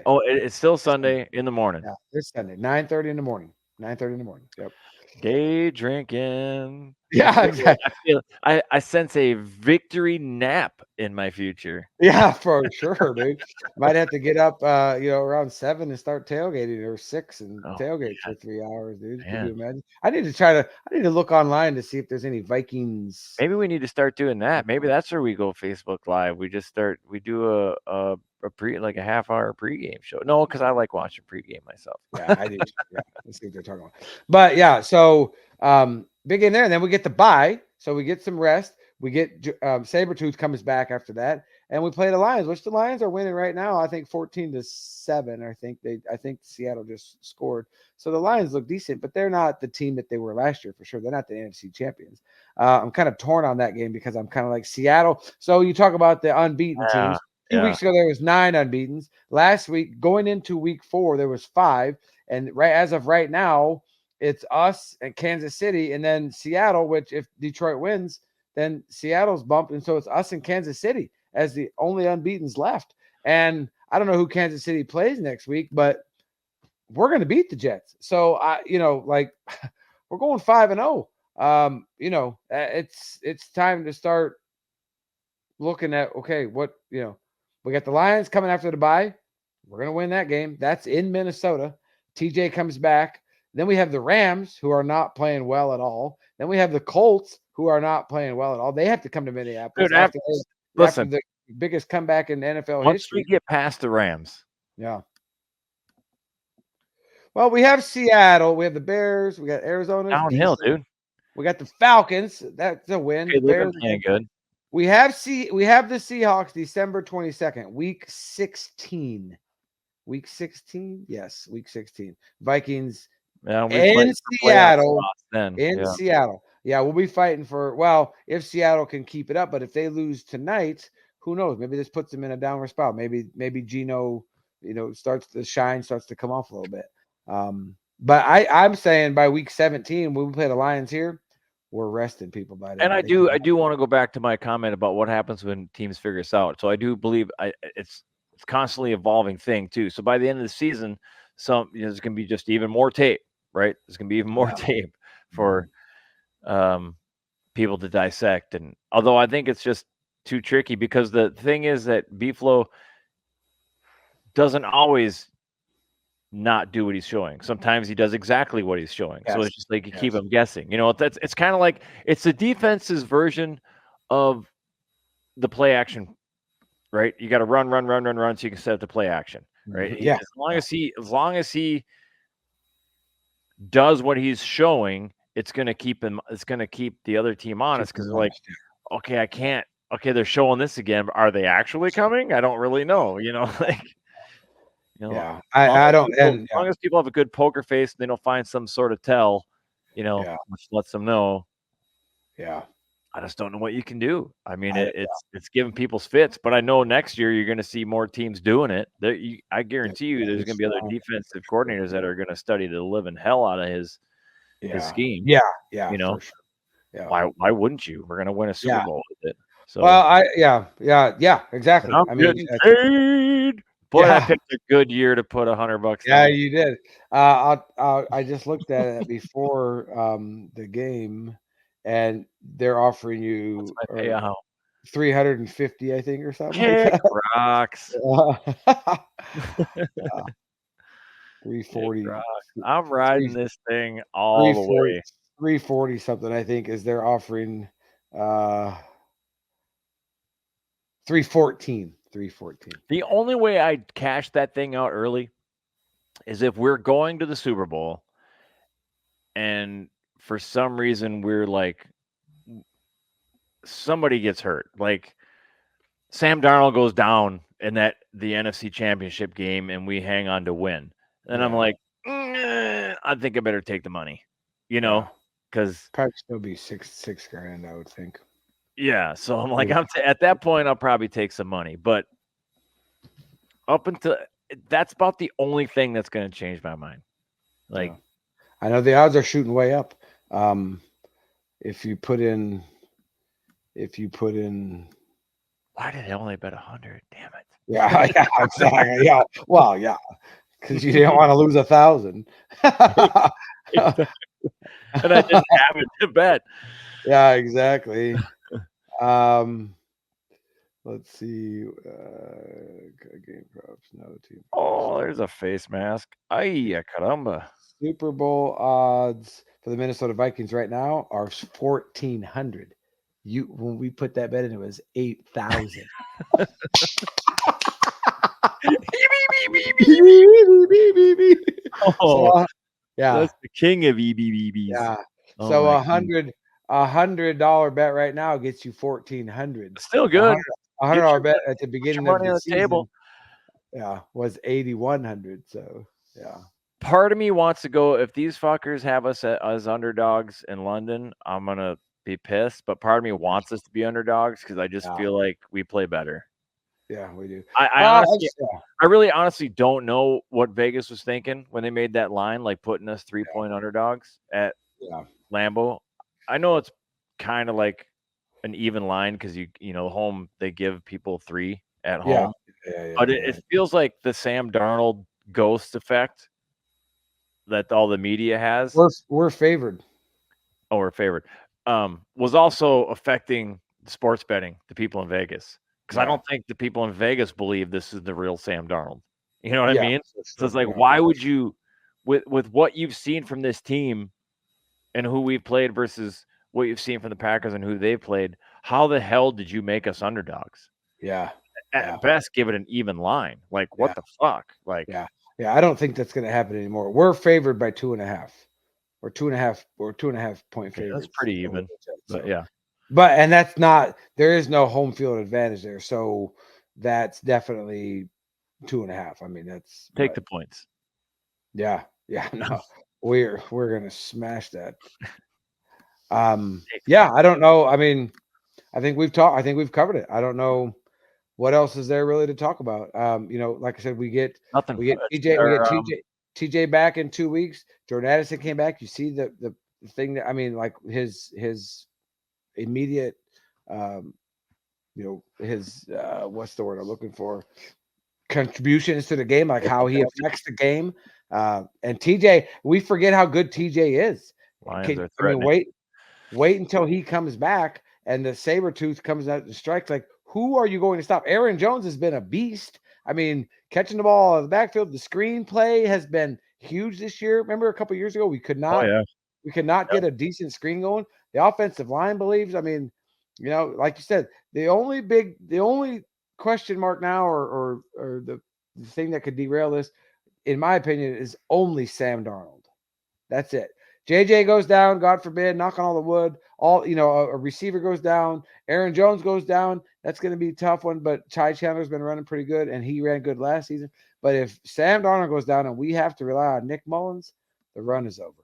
D: Oh, it's still Sunday in the morning.
E: Yeah, this Sunday, 9:30 in the morning. 9:30 in the morning. Yep.
D: Day drinking.
E: Yeah, exactly.
D: I sense a victory nap in my future.
E: Yeah, for sure, dude. Might have to get up around 7 and start tailgating, or 6 and tailgate for 3 hours, dude. Can you imagine? I need to look online to see if there's any Vikings.
D: Maybe we need to start doing that. Maybe that's where we go Facebook Live. We do a half-hour pregame show. No, because I like watching pregame myself.
E: Yeah, I do. Yeah, let's see what they're talking about. But yeah, so big in there, and then we get the bye, so we get some rest. We get Sabretooth comes back after that, and we play the Lions, which the Lions are winning right now. I think 14-7. I think Seattle just scored, so the Lions look decent, but they're not the team that they were last year for sure. They're not the NFC champions. I'm kind of torn on that game because I'm kind of like Seattle. So you talk about the unbeaten teams. 2 weeks ago there was 9 unbeatens. Last week, going into week 4, there was 5, and as of right now, it's us and Kansas City, and then Seattle, which if Detroit wins, then Seattle's bumped. And so it's us and Kansas City as the only unbeatens left. And I don't know who Kansas City plays next week, but we're going to beat the Jets. So we're going 5-0. It's time to start looking at, okay, we got the Lions coming after the bye. We're going to win that game. That's in Minnesota. TJ comes back. Then we have the Rams, who are not playing well at all. Then we have the Colts, who are not playing well at all. They have to come to Minneapolis.
D: Dude, after
E: the biggest comeback in NFL
D: once
E: history.
D: We get past the Rams.
E: Yeah. Well, we have Seattle. We have the Bears. We got Arizona.
D: Downhill, dude.
E: We got the Falcons. That's a win.
D: Hey, Bears playing good.
E: We have the Seahawks December 22nd, week 16. Week 16? Yes, week 16. Vikings in Seattle. Seattle. Yeah, we'll be fighting if Seattle can keep it up, but if they lose tonight, who knows? Maybe this puts them in a downward spot. Maybe Geno, starts to come off a little bit. But I'm saying by week 17, when we play the Lions here, we're resting people by then.
D: And I do want to go back to my comment about what happens when teams figure this out. So I do believe it's constantly evolving thing too. So by the end of the season, there's going to be just even more tape, right? There's going to be even more tape for people to dissect. And although I think it's just too tricky, because the thing is that B-Flow doesn't always not do what he's showing. Sometimes he does exactly what he's showing.
E: Yes.
D: So it's just like you keep him guessing. You know, it's kind of like it's the defense's version of the play action, right? You got to run so you can set up the play action, right?
E: Yeah.
D: As long as he does what he's showing, it's going to keep the other team honest because they're like, okay, I can't. Okay, they're showing this again. But are they actually coming? I don't really know. You know, like.
E: Yeah, I don't.
D: As long as people have a good poker face and they don't find some sort of tell, which lets them know.
E: Yeah,
D: I just don't know what you can do. I mean, it's giving people's fits, but I know next year you're going to see more teams doing it. I guarantee you, there's going to be other defensive coordinators that are going to study the living hell out of his scheme.
E: Yeah,
D: for
E: sure. Yeah.
D: Why wouldn't you? We're going to win a Super Bowl with it. So,
E: well, exactly.
D: I mean, paid. Boy, I picked a good year to put $100.
E: Yeah, you did. I just looked at it before the game, and they're offering you 350, I think, or something.
D: Kick rocks.
E: 340.
D: I'm riding this thing all the way.
E: 340 something, I think, is they're offering 314.
D: The only way I'd cash that thing out early is if we're going to the Super Bowl and for some reason we're like somebody gets hurt. Like Sam Darnold goes down in the NFC Championship game and we hang on to win. And I'm like, I think I better take the money, because
E: probably still be six grand, I would think.
D: Yeah, so I'm like, at that point, I'll probably take some money, but up until that's about the only thing that's going to change my mind. Like,
E: I know the odds are shooting way up. If you put in,
D: why did they only bet 100? Damn it!
E: Yeah, exactly. Yeah, well, yeah, because you didn't want to lose 1,000.
D: And I didn't have it to bet.
E: Yeah, exactly. Let's see. Game props. No team.
D: Oh, there's a face mask. Ay, caramba.
E: Super Bowl odds for the Minnesota Vikings right now are 1,400. When we put that bet in, it was 8,000.
D: Oh, yeah, that's the king of EBBBs.
E: Yeah. So $100 bet right now gets you 1,400.
D: Still good.
E: $100 bet at the beginning of the season,
D: table.
E: Yeah, was 8,100. So yeah.
D: Part of me wants to go if these fuckers have us as underdogs in London. I'm gonna be pissed, but part of me wants us to be underdogs because I just feel like we play better.
E: Yeah, we do.
D: I really honestly don't know what Vegas was thinking when they made that line, like putting us 3-point underdogs at Lambeau. I know it's kind of like an even line because home they give people 3 at home, but it feels like the Sam Darnold ghost effect that all the media has.
E: We're favored.
D: Oh, we're favored. Was also affecting sports betting, the people in Vegas. Because I don't think the people in Vegas believe this is the real Sam Darnold. You know what I mean? So it's like, why would you, with what you've seen from this team and who we've played versus what you've seen from the Packers and who they've played, how the hell did you make us underdogs?
E: Yeah.
D: At best, give it an even line. Like, what the fuck? Like,
E: yeah, I don't think that's going to happen anymore. We're favored by 2.5 or 2.5 point favorite.
D: That's pretty even. But yeah.
E: But that's not, there is no home field advantage there. So that's definitely 2.5. I mean, that's
D: take the points.
E: Yeah. No, we're gonna smash that. Yeah, I don't know. I mean, I think we've covered it. I don't know what else is there really to talk about. Like I said, we get TJ back in 2 weeks. Jordan Addison came back. You see the thing that, I mean, like his immediate his what's the word I'm looking for, contributions to the game, like how he affects the game. And TJ, we forget how good TJ is. Wait until he comes back and the saber tooth comes out and strikes. Like, who are you going to stop? Aaron Jones has been a beast. I mean, catching the ball in the backfield, the screenplay has been huge this year. Remember a couple years ago, we could not get a decent screen going. The offensive line believes. I mean, like you said, the only question mark now, or the thing that could derail this, in my opinion, is only Sam Darnold. That's it. JJ goes down, God forbid, knock on all the wood. A receiver goes down. Aaron Jones goes down. That's going to be a tough one, but Ty Chandler's been running pretty good, and he ran good last season. But if Sam Darnold goes down and we have to rely on Nick Mullins, the run is over.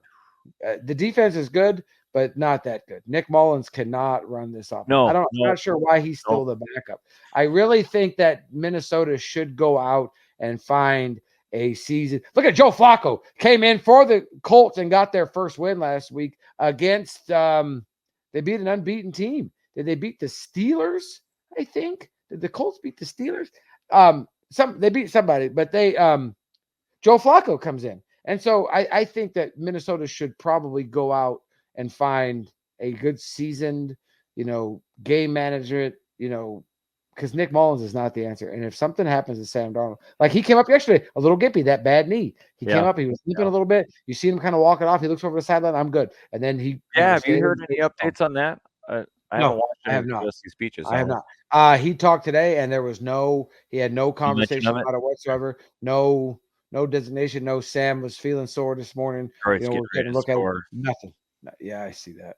E: The defense is good, but not that good. Nick Mullins cannot run this offense. I'm not sure why he's still the backup. I really think that Minnesota should go out and find a season. Look at Joe Flacco, came in for the Colts and got their first win last week against they beat an unbeaten team. Did they beat the Steelers? I think. Did the Colts beat the Steelers? They beat somebody, but they Joe Flacco comes in. And so I think that Minnesota should probably go out and find a good seasoned, game manager, because Nick Mullins is not the answer. And if something happens to Sam Darnold, like he came up yesterday, a little gimpy, that bad knee. He came up, he was sleeping a little bit. You see him kind of walking off. He looks over the sideline. I'm good. And then he.
D: Have you heard any updates on that? I haven't watched any
E: have not.
D: speeches.
E: I have not. He talked today, and he had no conversation about it whatsoever. No designation. No, Sam was feeling sore this morning.
D: We're getting
E: look at it. Nothing. Yeah, I see that.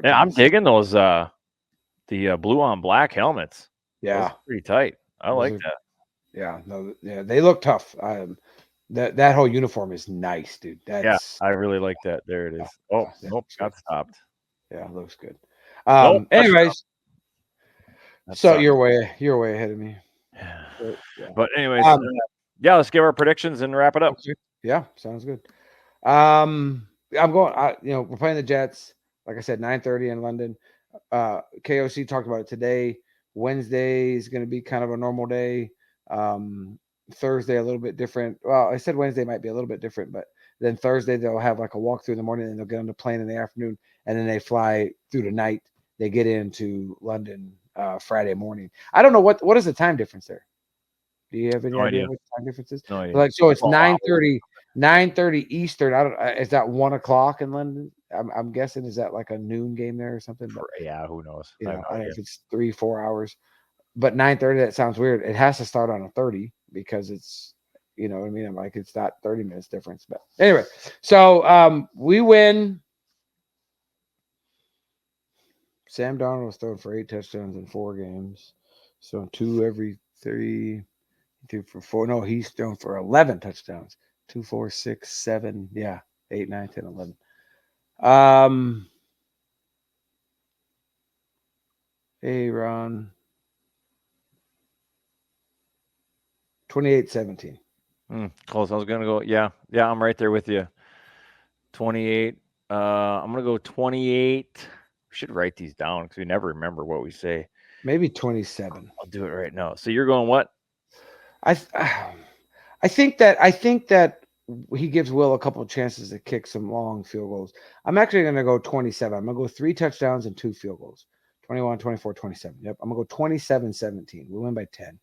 D: Yeah, I'm digging those. The blue on black helmets.
E: Yeah,
D: pretty tight. I like that.
E: Yeah, they look tough. That whole uniform is nice, dude.
D: I really like that. There it is. Oh, nope, got stopped.
E: Yeah, looks good. Anyways, so you're way ahead of me.
D: But anyways, let's give our predictions and wrap it up.
E: Okay. Yeah, sounds good. I'm going. We're playing the Jets. Like I said, 9:30 in London. KOC talked about it today. Wednesday is going to be kind of a normal day. Thursday a little bit different. Well, I said Wednesday might be a little bit different, but then Thursday they'll have like a walkthrough in the morning, and they'll get on the plane in the afternoon, and then they fly through the night. They get into London Friday morning. I don't know what is the time difference there. Do you have any idea what the time difference is?
D: No idea.
E: So it's 9:30 Eastern. Is that 1 o'clock in London? I'm guessing, is that like a noon game there or something? But,
D: who knows?
E: I don't know if it's 3-4 hours. But 9:30, that sounds weird. It has to start on a 30 because it's, you know what I mean? I'm like, it's not 30 minutes difference. But anyway, so we win. Sam Darnold was thrown for 8 touchdowns in 4 games. So 2 every 3, 2 for 4. No, he's thrown for 11 touchdowns. 2, 4, 6, 7. Yeah, 8, 9, 10, 11. Hey, Ron. 28-17.
D: Close. I was gonna go. Yeah, I'm right there with you. 28. I'm gonna go 28. We should write these down because we never remember what we say.
E: Maybe 27.
D: I'll do it right now. So you're going what?
E: I think that he gives Will a couple of chances to kick some long field goals. I'm actually going to go 27. I'm going to go 3 touchdowns and 2 field goals. 21, 24, 27. Yep. I'm going to go 27-17. We win by 10.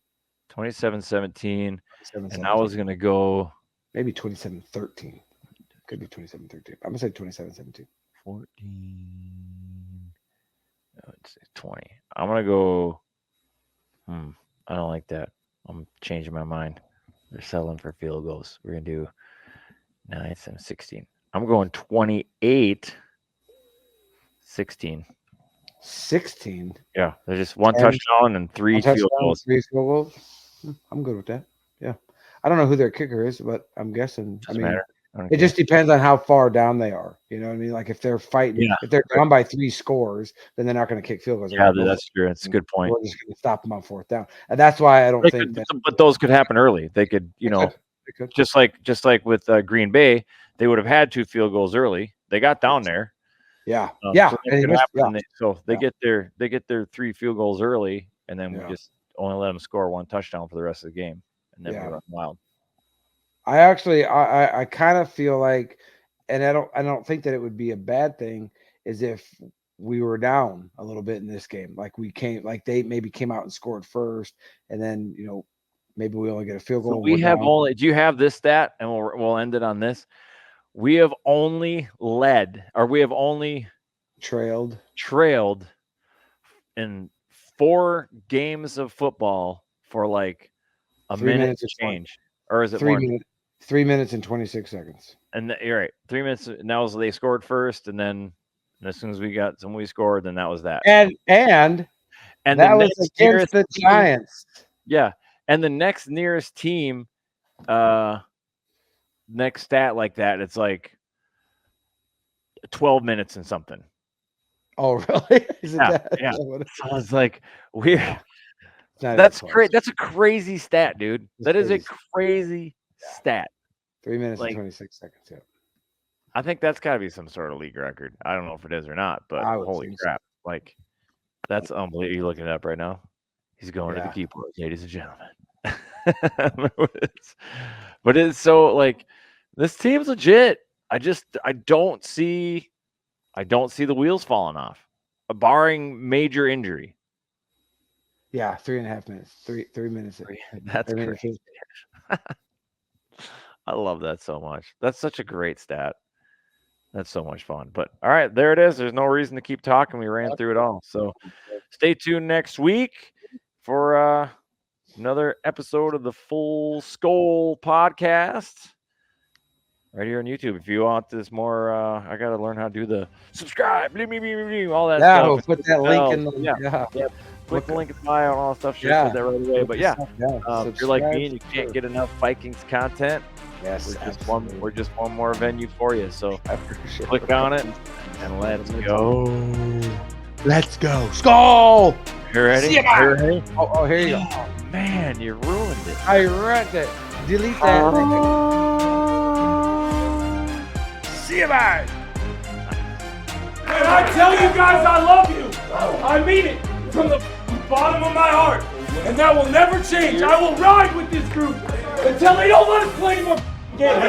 D: 27-17. And I was going to go
E: maybe 27-13. Could be 27-13. I'm going to say 27-17.
D: 14. Let's say 20. I'm going to go. I don't like that. I'm changing my mind. They're selling for field goals. We're going to do 9, 7, 16. I'm going 28, 16.
E: 16?
D: Yeah. There's just 1 touchdown and 3 field goals.
E: 3 field goals. I'm good with that. Yeah. I don't know who their kicker is, but I'm guessing.
D: Doesn't matter.
E: It just depends on how far down they are. You know what I mean? Like if they're fighting, if they're down by 3 scores, then they're not going to kick field goals.
D: Yeah, that's true. That's a good point.
E: We're just going to stop them on 4th down. And that's why I don't think that.
D: But those could happen early. They could, just like with Green Bay, they would have had 2 field goals early. They got down there.
E: Yeah.
D: So they get their 3 field goals early, and then we just only let them score 1 touchdown for the rest of the game, and then we run wild.
E: I kind of feel like, and I don't think that it would be a bad thing, is if we were down a little bit in this game, like they maybe came out and scored first, and then maybe we only get a field goal.
D: So we have only. Do you have this stat? And we'll end it on this. We have only led, or we have only
E: trailed
D: in 4 games of football for like a minute to change, or is it
E: 3 minutes? 3 minutes and 26 seconds.
D: And you're right. 3 minutes. Now they scored first, and then as soon as we scored, then that was that.
E: And that was against the Giants.
D: Yeah, and the next nearest team, next stat like that, it's like 12 minutes and something.
E: Oh, really?
D: Yeah. So it's like we're. That's great. That's a crazy stat, dude. That is a crazy stat.
E: 3 minutes and 26 seconds. Yeah.
D: I think that's got to be some sort of league record. I don't know if it is or not, but holy crap! Like, that's unbelievable. Are you looking it up right now? He's going to the keyboard, ladies and gentlemen. But it's so like this team's legit. I don't see the wheels falling off, barring major injury.
E: Yeah, 3.5 minutes. 3 minutes.
D: That's crazy. I love that so much. That's such a great stat. That's so much fun. But all right, there it is. There's no reason to keep talking. We ran through it all. So stay tuned next week for another episode of the FullSKOL podcast right here on YouTube. If you want this more, I got to learn how to do the subscribe, all that stuff.
E: We'll put that link in the
D: Click the link in the bio and all that stuff. Should have said that right away. But if you're like me and you can't get enough Vikings content, we're just one more venue for you. So click on it and let's go.
E: Let's go. Skol!
D: You ready?
E: Oh, here you go.
D: Oh, man, you ruined it.
E: I ruined it. Delete that.
F: See you, man. And I tell you guys I love you. I mean it from the bottom of my heart. And that will never change. I will ride with this group until they don't let us play more games.